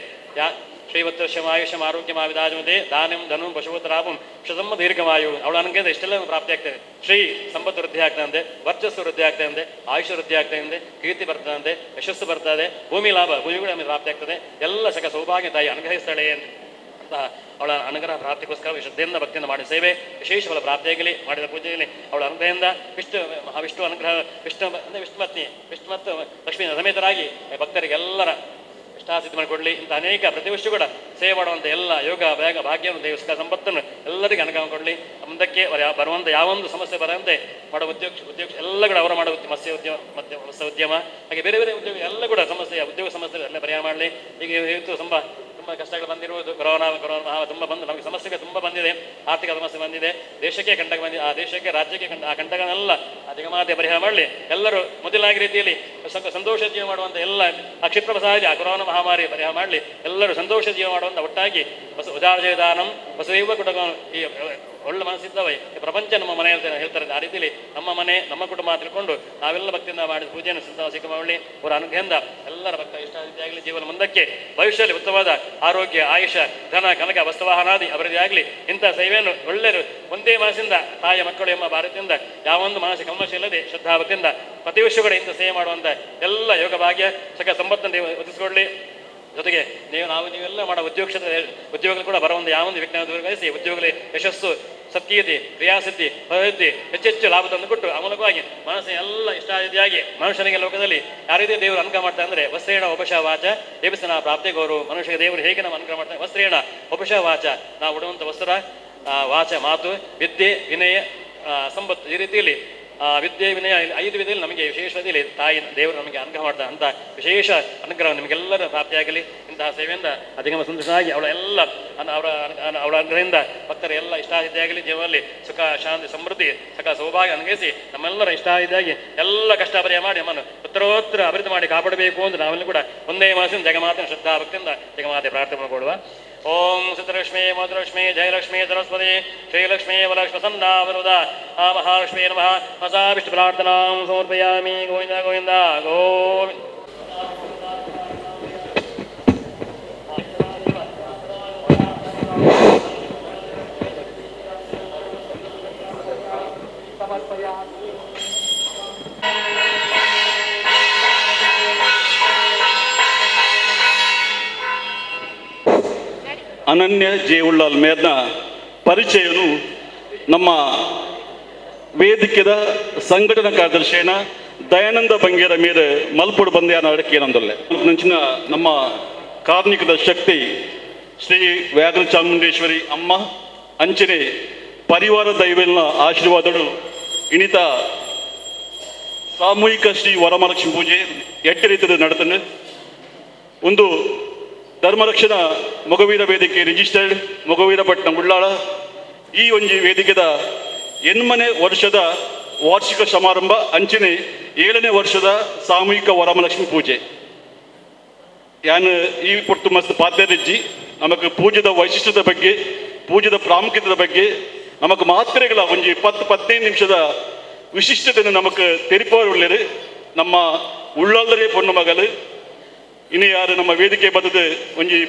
ಶ್ರೀವತ್ಸಂ ಆಯುಷ್ಯಂ ಆರೋಗ್ಯಮಾವಿದಾಜಮತೆ ದಾನಂ ಧನು ಪಶುಪತರಾಪಂ ಶತಮ್ಮ ದೀರ್ಘವಾಯು ಅವಳ ಅನುಗ್ರಹದ ಇಷ್ಟೆಲ್ಲ ಪ್ರಾಪ್ತಿ ಆಗ್ತದೆ. ಶ್ರೀ ಸಂಪತ್ತು ವೃದ್ಧಿ ಆಗ್ತದೆ, ವರ್ಚಸ್ಸು ವೃದ್ಧಿ ಆಗ್ತದೆ, ಆಯುಷ್ಯ ವೃದ್ಧಿ ಆಗ್ತದೆ, ಕೀರ್ತಿ ಬರ್ತದೆ, ಯಶಸ್ಸು ಬರ್ತದೆ, ಭೂಮಿ ಲಾಭ ಭೂಮಿ ಕೂಡ ನಮಗೆ ಪ್ರಾಪ್ತಿ ಆಗ್ತದೆ. ಎಲ್ಲ ಸಕಲ ಸೌಭಾಗ್ಯ ತಾಯಿ ಅನುಗ್ರಹಿಸ್ತಾಳೆ ಅಂತ ಅವಳ ಅನುಗ್ರಹ ಪ್ರಾಪ್ತಿಗೋಸ್ಕರ ಶ್ರದ್ಧೆಯಿಂದ ಭಕ್ತಿಯಿಂದ ಮಾಡಿದ ಸೇವೆ ವಿಶೇಷ ಫಲ ಪ್ರಾಪ್ತಿಯಾಗಲಿ. ಮಾಡಿದ ಪೂಜೆಯಲ್ಲಿ ಅವಳ ಅನುಗ್ರಹದಿಂದ ವಿಷ್ಣು ಅನುಗ್ರಹ ವಿಷ್ಣು ಪತ್ನಿ ವಿಷ್ಣು ಮತ್ತು ಲಕ್ಷ್ಮೀ ಸಮೇತರಾಗಿ ಭಕ್ತರಿಗೆಲ್ಲರ ಇಷ್ಟಾಸಿದ್ಧಿ ಮಾಡಿಕೊಡಲಿ. ಇಂಥ ಅನೇಕ ಪ್ರತಿವರ್ಷ ಕೂಡ ಸೇವೆ ಮಾಡುವಂಥ ಎಲ್ಲ ಯೋಗ ಭಾಗ್ಯವನ್ನು ದೇವಸ್ಕ ಸಂಪತ್ತನ್ನು ಎಲ್ಲರಿಗೂ ಅನುಗ್ರಹ ಕೊಡಲಿ. ಮುಂದಕ್ಕೆ ಬರುವಂಥ ಯಾವೊಂದು ಸಮಸ್ಯೆ ಬರಂತೆ ಮಾಡೋ ಉದ್ಯೋಗ ಎಲ್ಲ ಕೂಡ ಅವರು ಮಾಡೋ ಮತ್ಸ್ಯ ಉದ್ಯಮ ಮತ್ಸ್ಯ ಉದ್ಯಮ ಹಾಗೆ ಬೇರೆ ಬೇರೆ ಉದ್ಯೋಗ ಎಲ್ಲ ಕೂಡ ಉದ್ಯೋಗ ಸಮಸ್ಯೆ ಎಲ್ಲ ಪರಿಹಾರ ಮಾಡಲಿ. ಈಗ ಇವತ್ತು ತುಂಬ ಕಷ್ಟಗಳು ಬಂದಿರುವುದು ಕೊರೋನಾ ತುಂಬ ಬಂದು ನಮಗೆ ಸಮಸ್ಯೆಗೆ ತುಂಬ ಬಂದಿದೆ. ಆರ್ಥಿಕ ಸಮಸ್ಯೆ ಬಂದಿದೆ, ದೇಶಕ್ಕೆ ಕಂಟಕ ಬಂದಿದೆ. ಆ ದೇಶಕ್ಕೆ ರಾಜ್ಯಕ್ಕೆ ಆ ಕಂಟಕನೆಲ್ಲ ಆ ಜಗಮಾತೆ ಪರಿಹಾರ ಮಾಡಲಿ. ಎಲ್ಲರೂ ಮೊದಲಾಗಿ ರೀತಿಯಲ್ಲಿ ಸಂತೋಷ ಜೀವ ಮಾಡುವಂಥ ಎಲ್ಲ ಆ ಕ್ಷಿಪ್ರ ಪ್ರಸಾದಿ ಆ ಕೊರೋನಾ ಮಹಾಮಾರಿ ಪರಿಹಾರ ಮಾಡಲಿ. ಎಲ್ಲರೂ ಸಂತೋಷ ಜೀವ ಮಾಡುವಂಥ ಒಟ್ಟಾಗಿ ಉದಾರಜಯದಾನಂ ಬಸವೈವ ಕುಟುಂಬ ಈ ಒಳ್ಳೆ ಮನಸ್ಸಿದ್ದವೇ ಈ ಪ್ರಪಂಚ ನಮ್ಮ ಮನೆ ಹೇಳ್ತಾರೆ. ಆ ರೀತಿಯಲ್ಲಿ ನಮ್ಮ ಮನೆ ನಮ್ಮ ಕುಟುಂಬ ತಿಳ್ಕೊಂಡು ನಾವೆಲ್ಲ ಭಕ್ತಿಯಿಂದ ಮಾಡಿದ ಪೂಜೆಯನ್ನು ಸಿದ್ಧ ಮಾಡಲಿ. ಅವರ ಅನುಗ್ರಹದಿಂದ ಎಲ್ಲರ ಭಕ್ತ ಇಷ್ಟಾಗಲಿ. ಜೀವನ ಮುಂದಕ್ಕೆ ಭವಿಷ್ಯದಲ್ಲಿ ಉತ್ತಮವಾದ ಆರೋಗ್ಯ, ಆಯುಷ, ಧನ, ಕನಕ, ವಸ್ತುವಾಹನಾದಿ ಅಭಿವೃದ್ಧಿ ಆಗಲಿ. ಇಂಥ ಸೇವೆಯನ್ನು ಒಳ್ಳೆಯರು ಒಂದೇ ಮನಸ್ಸಿಂದ ತಾಯಿಯ ಮಕ್ಕಳು ಎಂಬ ಭಾರತದಿಂದ ಯಾವೊಂದು ಮಾನಸಿಕ ಕಲ್ಮಶ ಇಲ್ಲದೆ ಶ್ರದ್ಧಾಭಕ್ತಿಯಿಂದ ಪ್ರತಿ ವರ್ಷ ಕೂಡ ಇಂಥ ಸೇವೆ ಮಾಡುವಂಥ ಎಲ್ಲ ಯೋಗ ಭಾಗ್ಯ ಸಕ ಸಂಪತ್ತನ್ನು ಒದಗಿಸಿಕೊಳ್ಳಿ. ಜೊತೆಗೆ ನೀವೆಲ್ಲ ಮಾಡೋ ಉದ್ಯೋಗಗಳು ಕೂಡ ಬರುವಂಥ ಯಾವೊಂದು ವಿಜ್ಞಾನ ದೂರಗಣಿಸಿ ಉದ್ಯೋಗದಲ್ಲಿ ಯಶಸ್ಸು, ಸತ್ಯತೆ, ಕ್ರಿಯಾಸಿದ್ಧಿ, ಅಭಿವೃದ್ಧಿ ಹೆಚ್ಚೆಚ್ಚು ಲಾಭ ತಂದು ಕೊಟ್ಟು ಆ ಮೂಲಕವಾಗಿ ಮನಸ್ಸಿನ ಎಲ್ಲ ಇಷ್ಟಾದಿಯಾಗಿ ಮನುಷ್ಯನಿಗೆ ಲೋಕದಲ್ಲಿ ಯಾವ ರೀತಿ ದೇವರು ಅನುಗ್ರಹ ಮಾಡ್ತಾರೆ ಅಂದರೆ ವಸ್ತ್ರೇಣ ಉಪಶಃ ವಾಚ ಎಬಿಸನ ಪ್ರಾಪ್ತಿ ಗೌರವ. ಮನುಷ್ಯಗೆ ದೇವರು ಹೇಗೆ ನಮ್ಮ ಅನುಗ್ರಹ ಮಾಡ್ತಾರೆ? ವಸ್ತ್ರೇಣ ಉಪಶಃ ವಾಚ ನಾವು ಉಡುವಂಥ ವಸ್ತ್ರ, ವಾಚ ಮಾತು, ವಿದ್ಯೆ, ವಿನಯ, ಸಂಪತ್ತು ಈ ರೀತಿಯಲ್ಲಿ ವಿದ್ಯೆ ವಿನಯ 5 ವಿಧದಲ್ಲಿ ನಮಗೆ ವಿಶೇಷವಾಗಿ ತಾಯಿ ದೇವರು ನಮಗೆ ಅನುಗ್ರಹ ಮಾಡ್ತಾರೆ. ಅಂತ ವಿಶೇಷ ಅನುಗ್ರಹ ನಿಮಗೆಲ್ಲರ ಪ್ರಾಪ್ತಿಯಾಗಲಿ. ಇಂತಹ ಸೇವೆಯಿಂದ ಅಧಿಗಮ ಸಂತೋಷವಾಗಿ ಅವಳ ಅನುಗ್ರಹದಿಂದ ಭಕ್ತರ ಎಲ್ಲ ಇಷ್ಟಾದಿಯಾಗಲಿ. ಜೀವನದಲ್ಲಿ ಸುಖ, ಶಾಂತಿ, ಸಮೃದ್ಧಿ, ಸಕ ಸೌಭಾಗ್ಯ ಅನುಗ್ರಹಿಸಿ ನಮ್ಮೆಲ್ಲರ ಇಷ್ಟಾದಿಯಾಗಿ ಎಲ್ಲ ಕಷ್ಟ ಪರಿಹಾರ ಮಾಡಿ ನಮ್ಮನ್ನು ಉತ್ತರೋತ್ತರ ಅಭಿವೃದ್ಧಿ ಮಾಡಿ ಕಾಪಾಡಬೇಕು ಅಂತ ನಾವೆಲ್ಲ ಕೂಡ ಒಂದೇ ಮನಸ್ಸಿನ ಜಗಮಾತೆ ಶ್ರದ್ಧಾ ಭಕ್ತಿಯಿಂದ ಜಗಮಾತೆ ಪ್ರಾರ್ಥನೆ ಕೊಡುವ. ಓಂ ಸಿದ್ಧಲಕ್ಷ್ಮೀ ಮಧುಲಕ್ಷ್ಮೀ ಜಯಲಕ್ಷ್ಮೀ ಸರಸ್ವತಿ ಶ್ರೀಲಕ್ಷ್ಮೀ ವರಲಕ್ಷ್ಮಸಂದಾವರುದ ಆ ಮಹಾಲಕ್ಷ್ಮೀ ನಮಃ ಮಸಾ ವಿಷ್ಣು ಪ್ರಾರ್ಥನಾಂ ಸಮರ್ಪಯಾಮಿ. ಗೋವಿಂದ ಗೋವಿಂದ ಗೋವಿಂದ. ಅನನ್ಯ ಜೇವುಳ್ಳಾಲ್ ಮೇರ್ನ ಪರಿಚಯನು ನಮ್ಮ ವೇದಿಕೆಯ ಸಂಘಟನಾ ಕಾರ್ಯದರ್ಶಿಯನ ದಯಾನಂದ ಬಂಗೇರ ಮೇಲೆ ಮಲ್ಪುಡು ಬಂದ್ಯಾನ ಅಡಕೆ ನಂದೊಲ್ಲೆ ನಂಚಿನ ನಮ್ಮ ಕಾರ್ಮಿಕದ ಶಕ್ತಿ ಶ್ರೀ ವ್ಯಾಘ್ರ ಚಾಮುಂಡೇಶ್ವರಿ ಅಮ್ಮ ಅಂಚನೆ ಪರಿವಾರ ದೈವಲ್ನ ಆಶೀರ್ವಾದಗಳು ಇಣಿತ ಸಾಮೂಹಿಕ ಶ್ರೀ ವರಮಹಾಲಕ್ಷ್ಮಿ ಪೂಜೆ ಎಟ್ಟು ರೀತಿಯ ನಡತನೆ ಒಂದು ಧರ್ಮರಕ್ಷಣಾ ಮೊಗವೀರ ವೇದಿಕೆ ರಿಜಿಸ್ಟರ್ಡ್ ಮೊಗವೀರಪಟ್ಟಣ ಉಳ್ಳಾಳ ಈ ಒಂಜಿ ವೇದಿಕೆದ ಎನ್ಮನೆ ವರ್ಷದ ವಾರ್ಷಿಕ ಸಮಾರಂಭ ಅಂಚನೆ 7ನೇ ವರ್ಷದ ಸಾಮೂಹಿಕ ವರಮಹಾಲಕ್ಷ್ಮಿ ಪೂಜೆ ಯಾನು ಈ ಪೊಟ್ಟು ಮಸ್ತ್ ಪಾತ್ಯರಿಜ್ಜಿ ನಮಗೆ ಪೂಜೆದ ವೈಶಿಷ್ಟ್ಯದ ಬಗ್ಗೆ ಪೂಜೆದ ಪ್ರಾಮುಖ್ಯತೆಯ ಬಗ್ಗೆ ನಮಗೆ ಮಾತ್ರೆಗಳ ಒಂಜಿ 10-15 ನಿಮಿಷದ ವಿಶಿಷ್ಟತೆಯನ್ನು ನಮಗೆ ತೆರಿಪವರುಳ್ಳರು ನಮ್ಮ ಉಳ್ಳಾಲರೇ ಪೊಣ್ಣು ಮಗಲು ಇನ್ನು ಯಾರು ನಮ್ಮ ವೇದಿಕೆ ಬದದು ಒಂಜಿ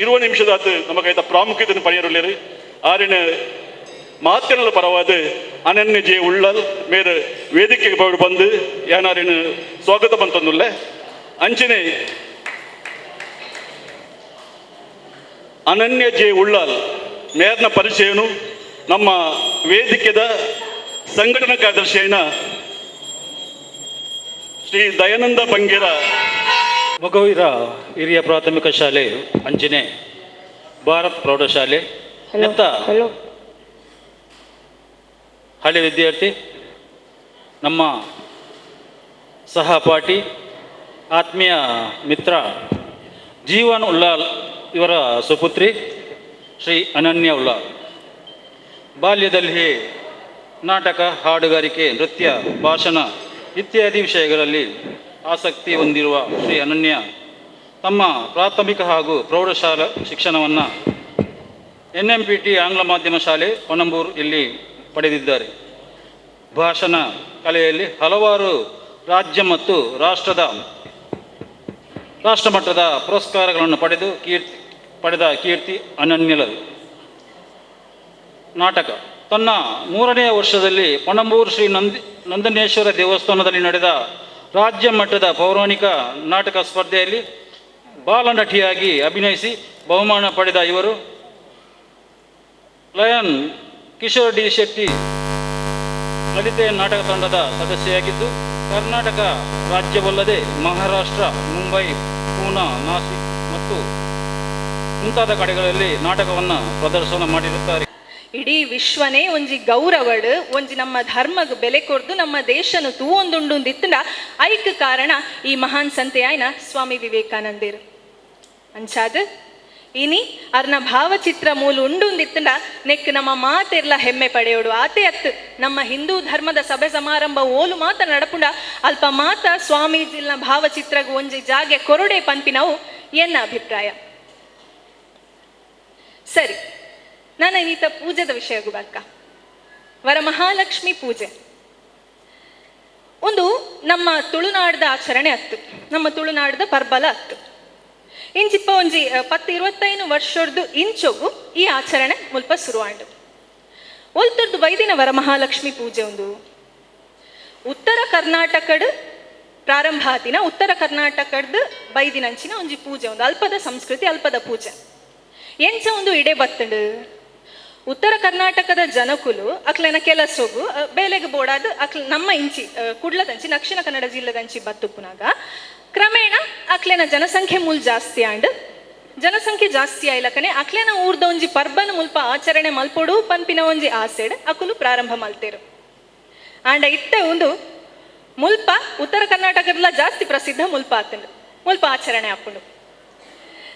20 ನಿಮಿಷದ ನಮಗೆ ಪ್ರಾಮುಖ್ಯತೆಯನ್ನು ಪಡೆಯರುಳ್ಳರು ಆರಿನ ಮಾತಿನ ಪರವಾದ ಅನನ್ಯ ಜೆ ಉಳ್ಳಲ್ ಮೇರೆ ವೇದಿಕೆಗೆ ಬಂದು ಯಾನಾರಿನ ಸ್ವಾಗತ ಬಂತಂದುಲ್ಲ ಅಂಚನೆ ಅನನ್ಯ ಜೆ ಉಳ್ಳಲ್ ಮೇರ್ನ ಪರಿಚಯನು ನಮ್ಮ ವೇದಿಕೆದ ಸಂಘಟನಾ ಕಾರ್ಯದರ್ಶಿಯನ ಶ್ರೀ ದಯಾನಂದ ಬಂಗೇರ ಮೊಗವೀರ ಹಿರಿಯ ಪ್ರಾಥಮಿಕ ಶಾಲೆ ಅಂಚನೆ ಭಾರತ್ ಪ್ರೌಢಶಾಲೆ ನೆತ್ತ ಹಳೆ ವಿದ್ಯಾರ್ಥಿ ನಮ್ಮ ಸಹಪಾಠಿ ಆತ್ಮೀಯ ಮಿತ್ರ ಜೀವನ್ ಉಳ್ಳಾಲ್ ಇವರ ಸುಪುತ್ರಿ ಶ್ರೀ ಅನನ್ಯ ಉಳ್ಳಾಲ್ ಬಾಲ್ಯದಲ್ಲಿ ನಾಟಕ ಹಾಡುಗಾರಿಕೆ ನೃತ್ಯ ಭಾಷಣ ಇತ್ಯಾದಿ ವಿಷಯಗಳಲ್ಲಿ ಆಸಕ್ತಿ ಹೊಂದಿರುವ ಶ್ರೀ ಅನನ್ಯ ತಮ್ಮ ಪ್ರಾಥಮಿಕ ಹಾಗೂ ಪ್ರೌಢಶಾಲಾ ಶಿಕ್ಷಣವನ್ನು NMPT ಆಂಗ್ಲ ಮಾಧ್ಯಮ ಶಾಲೆ ಹೊನ್ನಂಬೂರು ಇಲ್ಲಿ ಪಡೆದಿದ್ದಾರೆ. ಭಾಷಣ ಕಲೆಯಲ್ಲಿ ಹಲವಾರು ರಾಜ್ಯ ಮತ್ತು ರಾಷ್ಟ್ರಮಟ್ಟದ ಪುರಸ್ಕಾರಗಳನ್ನು ಪಡೆದ ಕೀರ್ತಿ ಅನನ್ಯಲದು. ನಾಟಕ ತನ್ನ 3ನೇ ವರ್ಷದಲ್ಲಿ ಹೊನ್ನಂಬೂರು ಶ್ರೀ ನಂದನೇಶ್ವರ ದೇವಸ್ಥಾನದಲ್ಲಿ ನಡೆದ ರಾಜ್ಯ ಮಟ್ಟದ ಪೌರಾಣಿಕ ನಾಟಕ ಸ್ಪರ್ಧೆಯಲ್ಲಿ ಬಾಲನಟಿಯಾಗಿ ಅಭಿನಯಿಸಿ ಬಹುಮಾನ ಪಡೆದ ಇವರು ಲಯನ್ ಕಿಶೋರ್ ಡಿ ಶೆಟ್ಟಿ ಲಲಿತೆ ನಾಟಕ ತಂಡದ ಸದಸ್ಯೆಯಾಗಿದ್ದು ಕರ್ನಾಟಕ ರಾಜ್ಯವಲ್ಲದೆ ಮಹಾರಾಷ್ಟ್ರ, ಮುಂಬೈ, ಪೂನಾ, ನಾಸಿಕ್ ಮತ್ತು ಮುಂತಾದ ಕಡೆಗಳಲ್ಲಿ ನಾಟಕವನ್ನು ಪ್ರದರ್ಶನ ಮಾಡಿರುತ್ತಾರೆ. ಇಡೀ ವಿಶ್ವನೇ ಒಂಜಿ ಗೌರವಡ್ ಒಂಜಿ ನಮ್ಮ ಧರ್ಮಗ್ ಬೆಲೆ ಕೊರ್ದು ನಮ್ಮ ದೇಶನು ತೂವೊಂದುಂಡುಂದಿತ್ತಂಡ ಐಕ್ ಕಾರಣ ಈ ಮಹಾನ್ ಸಂತೆ ಆಯ್ನ ಸ್ವಾಮಿ ವಿವೇಕಾನಂದರು ಅಂಚಾದ ಇನಿ ಅರ್ನ ಭಾವಚಿತ್ರ ಮೂಲ ಉಂಡುಂದಿತ್ತಂಡ ನೆಕ್ ನಮ್ಮ ಮಾತೆರ್ಲ ಹೆಮ್ಮೆ ಪಡೆಯೋಡು ಆತೆ ಅತ್ ನಮ್ಮ ಹಿಂದೂ ಧರ್ಮದ ಸಭೆ ಸಮಾರಂಭ ಓಲು ಮಾತ ನಡಪುಂಡ ಅಲ್ಪ ಮಾತ ಸ್ವಾಮೀಜಿಲ್ನ ಭಾವಚಿತ್ರಗ್ ಒಂಜಿ ಜಾಗೆ ಕೊರಡೆ ಪನ್ಪಿನವು ಎನ್ನ ಅಭಿಪ್ರಾಯ. ಸರಿ, ನಾನು ಈತ ಪೂಜೆದ ವಿಷಯಗೂ ಬರ್ಕ. ವರಮಹಾಲಕ್ಷ್ಮಿ ಪೂಜೆ ಒಂದು ನಮ್ಮ ತುಳುನಾಡದ ಆಚರಣೆ ಅತ್ತು, ನಮ್ಮ ತುಳುನಾಡದ ಪರ್ಬಲ ಅತ್ತು. ಇಂಚಿಪ್ಪ ಒಂಜಿ 10-25 ವರ್ಷದ್ದು ಇಂಚೊಗು ಈ ಆಚರಣೆ ಮುಲ್ಪ ಶುರುವಾಂಡು. ಒಲ್ತದ್ದು ಬೈದಿನ ವರಮಹಾಲಕ್ಷ್ಮಿ ಪೂಜೆ ಒಂದು ಉತ್ತರ ಕರ್ನಾಟಕದ ಪ್ರಾರಂಭ ಆತಿನ ಉತ್ತರ ಕರ್ನಾಟಕದ ಬೈದಿನಂಚಿನ ಒಂಜಿ ಪೂಜೆ ಒಂದು ಅಲ್ಪದ ಸಂಸ್ಕೃತಿ, ಅಲ್ಪದ ಪೂಜೆ ಎಂಚ ಒಂದು ಇಡೆ ಬತ್ತಂಡು. ಉತ್ತರ ಕರ್ನಾಟಕದ ಜನಕುಲು ಅಕ್ಲೆನ ಕೆಲಸೋಗು ಬೇಲೆಗೆ ಬೋಡಾದು ನಮ್ಮ ಇಂಚಿ ಕುಡ್ಲದಂಚಿ ದಕ್ಷಿಣ ಕನ್ನಡ ಜಿಲ್ಲೆದಂಚಿ ಬತ್ತುಪ್ಪುನಾಗ ಕ್ರಮೇಣ ಅಕ್ಲೆನ ಜನಸಂಖ್ಯೆ ಮೂಲ್ ಜಾಸ್ತಿ ಆಂಡ್ ಜನಸಂಖ್ಯೆ ಜಾಸ್ತಿ ಆಯ್ಲಕನೆ ಅಕ್ಲೆನ ಊರ್ದ ಒಂಜಿ ಪರ್ಬನ ಮುಲ್ಪ ಆಚರಣೆ ಮಲ್ಪೊಡು ಪನ್ಪಿನ ಒಂಜಿ ಆಸೆಡ್ ಅಕುಲು ಪ್ರಾರಂಭ ಮಲ್ತೇರು. ಆಂಡ ಇತ್ತ ಒಂದು ಮುಲ್ಪ ಉತ್ತರ ಕರ್ನಾಟಕದಲ್ಲ ಜಾಸ್ತಿ ಪ್ರಸಿದ್ಧ ಮುಲ್ಪ ಆತಂಡು, ಮುಲ್ಪ ಆಚರಣೆ ಹಾಕೊಂಡು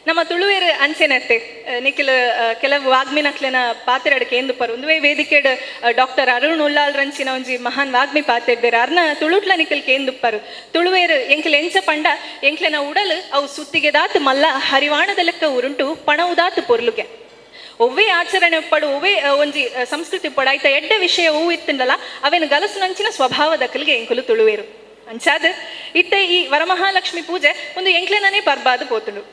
ನಮ್ಮ ತುಳುವೇರು ಅಂಚೆನತ್ತೆ ನಿಖಿಲ್ ಕೆಲವು ವಾಗ್ಮಿ ನಕ್ಲೆನ ಪಾತೆರಡಕ್ಕೆ ಎಂದು ಪರು ಒಂದು ವೇದಿಕೆಡ್ ಡಾಕ್ಟರ್ ಅರುಣ್ ಉಳ್ಳಾಲ್ ರಂಚಿನ ಒಂಜಿ ಮಹಾನ್ ವಾಗ್ಮಿ ಪಾತೆರ್ದೇರು ಅರ್ನ ತುಳುಟ್ಲ ನಿಖಿಲ್ ಕೇಂದುಪ್ಪರು ತುಳುವೇರು ಎಂಕ್ಲೆ ಎಂಚ ಪಂಡ ಎಂಕ್ಲೆನ ಉಡಲು ಅವು ಸುತ್ತಿಗೆ ದಾತು ಮಲ್ಲ ಹರಿವಾಣದ ಲೆಕ್ಕ ಉರುಂಟು ಪಣವುದಾತು ಪೊರ್ಲುಗೆ ಒವ್ವೇ ಆಚರಣೆ ಪಡು ಒವ್ವೇ ಒಂಜಿ ಸಂಸ್ಕೃತಿ ಪಡ ಆಯ್ತ ಎಡ್ಡೆ ವಿಷಯ ಹೂ ಇತ್ತಂಡಲ್ಲ ಅವೇನು ಗಲಸು ನಂಚಿನ ಸ್ವಭಾವದಕ್ಕಲಿಗೆ ಎಂಕುಲು ತುಳುವೇರು ಅಂಚಾದ ಇತ್ತ ಈ ವರಮಹಾಲಕ್ಷ್ಮಿ ಪೂಜೆ ಒಂದು ಎಂಕ್ಲೆನೇ ಪರ್ಬಾದು ಪೋತುಂಡು.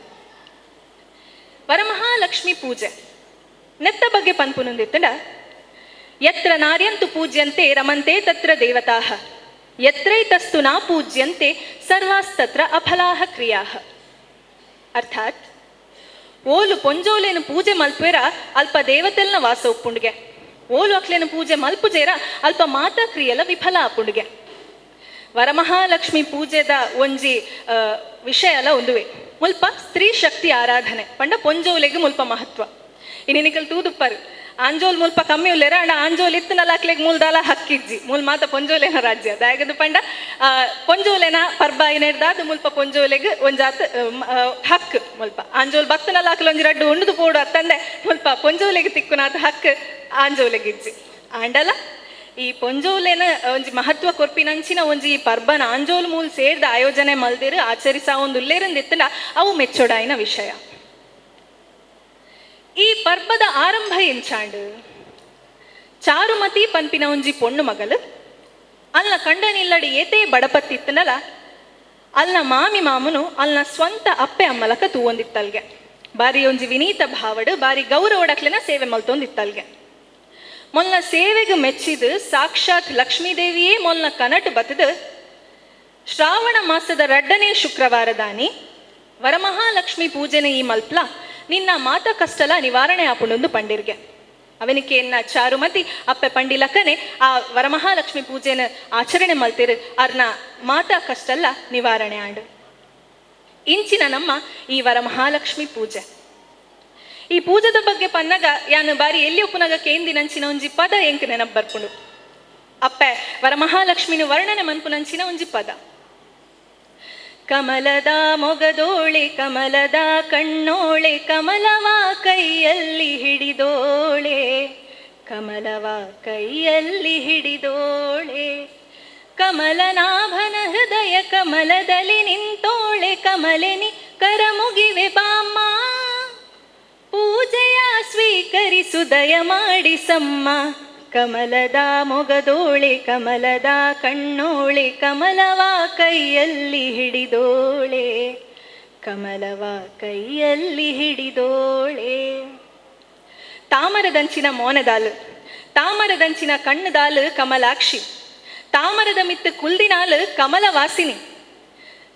ವರಮಹಾಲಕ್ಷ್ಮಿ ಪೂಜೆ ನೆತ್ತ ಬಗ್ಗೆ ಪನ್ಪುನುಂದಿತ್ತಂಡ ಯತ್ರ ನಾರ್ಯಂತು ಪೂಜ್ಯಂತೆ ರಮಂತೆ ತತ್ರ ದೇವತಾಃ ಯತ್ರೈತಸ್ತು ನಾ ಪೂಜ್ಯಂತೆ ಸರ್ವಾಸ್ತತ್ರ ಅಫಲಾಹ ಕ್ರಿಯಾಃ. ಅರ್ಥಾತ್ ಓಲು ಪೊಂಜೋಲೇನು ಪೂಜೆ ಮಲ್ಪುವೆರ ಅಲ್ಪ ದೇವತೆಲ್ನ ವಾಸ ಉಪ್ಪುಂಡ್ಗೆ, ಓಲು ಅಕ್ಲೇನು ಪೂಜೆ ಮಲ್ಪುಜೇರ ಅಲ್ಪ ಮಾತಾ ಕ್ರಿಯೆಲ ವಿಫಲ ಆಪುಂಡ್ಗೆ. ವರಮಹಾಲಕ್ಷ್ಮಿ ಪೂಜೆದ ಒಂಜಿ ವಿಷಯಲ ಒಂದುವೆ ಮುಲ್ಪ ಸ್ತ್ರೀ ಶಕ್ತಿ ಆರಾಧನೆ ಪಂಡ ಪೊಂಜೋಲೆಗೆ ಮುಲ್ಪ ಮಹತ್ವ ಇನ್ನಿಕಲ್ ತೂದುಪ್ಪರು ಆಂಜೋಲ್ ಮುಲ್ಪ ಕಮ್ಮಿ ಉಲ್ಲೇರ ಅಣ್ಣ ಆಂಜೋಲ್ ಇತ್ತನಲಾಕ್ಲೆಗ್ ಮೂಲ್ದಾಲ ಹಕ್ಕಿಜ್ಜಿ ಮೂಲ್ ಮಾತ ಪೊಂಜೋಲೆನ ರಾಜ್ಯ ದಾಯಗದು ಪಂಡ ಪೊಂಜೋಲೆನ ಪರ್ಬ ಏನೇರ್ದಾದು ಮುಲ್ಪ ಪೊಂಜೋಲೆಗ್ ಒಂಜಾತ್ ಹಕ್ ಮುಲ್ಪ ಆಂಜೋಲ್ ಬತ್ತನಲಾಕ್ಲ ಒಂಜಿ ರಡ್ಡು ಉಂಡುದು ಪೋಡು ಅತ್ತಂದೆ ಮುಲ್ಪ ಪೊಂಜೋಲೆಗೆ ತಿಕ್ಕುನಾದ ಹಕ್ ಆಂಜೋಲೆಗಿಜ್ಜಿ ಆಂಡಲ ಈ ಪೊಂಜೋಲೆನ ಒಂಜಿ ಮಹತ್ವ ಕೊರ್ಪಿನಂಚಿನ ಒಂಜಿ ಪರ್ಬನ ಆಂಜೋಲ್ ಮೂಲ್ ಸೇರ್ದ ಆಯೋಜನೆ ಮಲ್ದಿರು ಆಚರಿಸ ಒಂದು ಉಲ್ಲೇರಂದಿತ್ತಲ್ಲ ಅವು ಮೆಚ್ಚೊಡಾಯಿನ ವಿಷಯ. ಈ ಪರ್ಬದ ಆರಂಭ ಎಂಚಾಂಡು ಚಾರುಮತಿ ಪನ್ಪಿನ ಒಂಜಿ ಪೊಣ್ಣು ಮಗಲು ಅಲ್ನ ಕಂಡನಿಲ್ಲಡಿ ಏತೇ ಬಡಪತ್ತಿತ್ತನಲ್ಲ ಅಲ್ನ ಮಾಮಿ ಮಾಮುನು ಅಲ್ನ ಸ್ವಂತ ಅಪ್ಪೆ ಅಮ್ಮಲಕ ತೂವೊಂದಿತ್ತಲ್ಗೆ ಬಾರಿ ಒಂಜಿ ವಿನೀತ ಭಾವಡು ಬಾರಿ ಗೌರವಡಕ್ಲೆನ ಸೇವೆ ಮಲ್ತೊಂದಿತ್ತಲ್ಗೆ ಮೊಲ್ನ ಸೇವೆಗೆ ಮೆಚ್ಚಿದು ಸಾಕ್ಷಾತ್ ಲಕ್ಷ್ಮೀದೇವಿಯೇ ಮೊಲ್ನ ಕನಟು ಬತ್ತದು ಶ್ರಾವಣ ಮಾಸದ 2ನೇ ಶುಕ್ರವಾರದಾನಿ ವರಮಹಾಲಕ್ಷ್ಮಿ ಪೂಜೆನ ಈ ಮಲ್ಪ್ಲ ನಿನ್ನ ಮಾತ ಕಷ್ಟಲ ನಿವಾರಣೆ ಆಪುಂಡು ಪಂಡಿರ್ಗೆ ಅವನಿಕೆಯನ್ನ ಚಾರುಮತಿ ಅಪ್ಪೆ ಪಂಡಿಲಕ್ಕನೆ ಆ ವರಮಹಾಲಕ್ಷ್ಮಿ ಪೂಜೆನ ಆಚರಣೆ ಮಲ್ತಿರು ಅರ್ನ ಮಾತ ಕಷ್ಟಲ್ಲ ನಿವಾರಣೆ ಆಂಡು ಇಂಚಿನ ನಮ್ಮ ಈ ವರಮಹಾಲಕ್ಷ್ಮಿ ಪೂಜೆ ಈ ಪೂಜದ ಬಗ್ಗೆ ಪನ್ನಗ ಯಾನು ಬಾರಿ ಎಲ್ಲಿ ಉಪನಗ ಕೇಂದಿನಂಚಿನ ಒಂಜಿ ಪದ ಎಂಕ್ ನೆನಪು ಬರ್ಪುಂಡು ಅಪ್ಪೆ ವರಮಹಾಲಕ್ಷ್ಮಿನ ವರ್ಣನೆ ಮನ್ಪುನಂಚಿನ ಒಂಜಿ ಪದ ಕಮಲದ ಮೊಗದೋಳೆ ಕಮಲದ ಕಣ್ಣೋಳೆ ಕಮಲವ ಕೈಯಲ್ಲಿ ಹಿಡಿದೋಳೆ ಕಮಲವ ಕೈಯಲ್ಲಿ ಹಿಡಿದೋಳೆ ಕಮಲನಾಭನ ಹೃದಯ ಕಮಲದಲ್ಲಿ ನಿಂತೋಳೆ ಕಮಲೆನಿ ಕರ ಮುಗಿವೆ ಬಾಮ್ಮ ಪೂಜೆಯ ಸ್ವೀಕರಿಸು ದಯ ಮಾಡಿಸಮ್ಮ ಕಮಲದ ಮೊಗದೋಳೆ ಕಮಲದ ಕಣ್ಣೋಳೆ ಕಮಲವ ಕೈಯಲ್ಲಿ ಹಿಡಿದೋಳೆ ಕಮಲವ ಕೈಯಲ್ಲಿ ಹಿಡಿದೋಳೆ ತಾಮರದಂಚಿನ ಮೋನದಾಲು ತಾಮರದಂಚಿನ ಕಣ್ಣದಾಲು ಕಮಲಾಕ್ಷಿ ತಾಮರದ ಮಿತ್ತು ಕುಲ್ದಿನಾಲು ಕಮಲವಾಸಿನಿ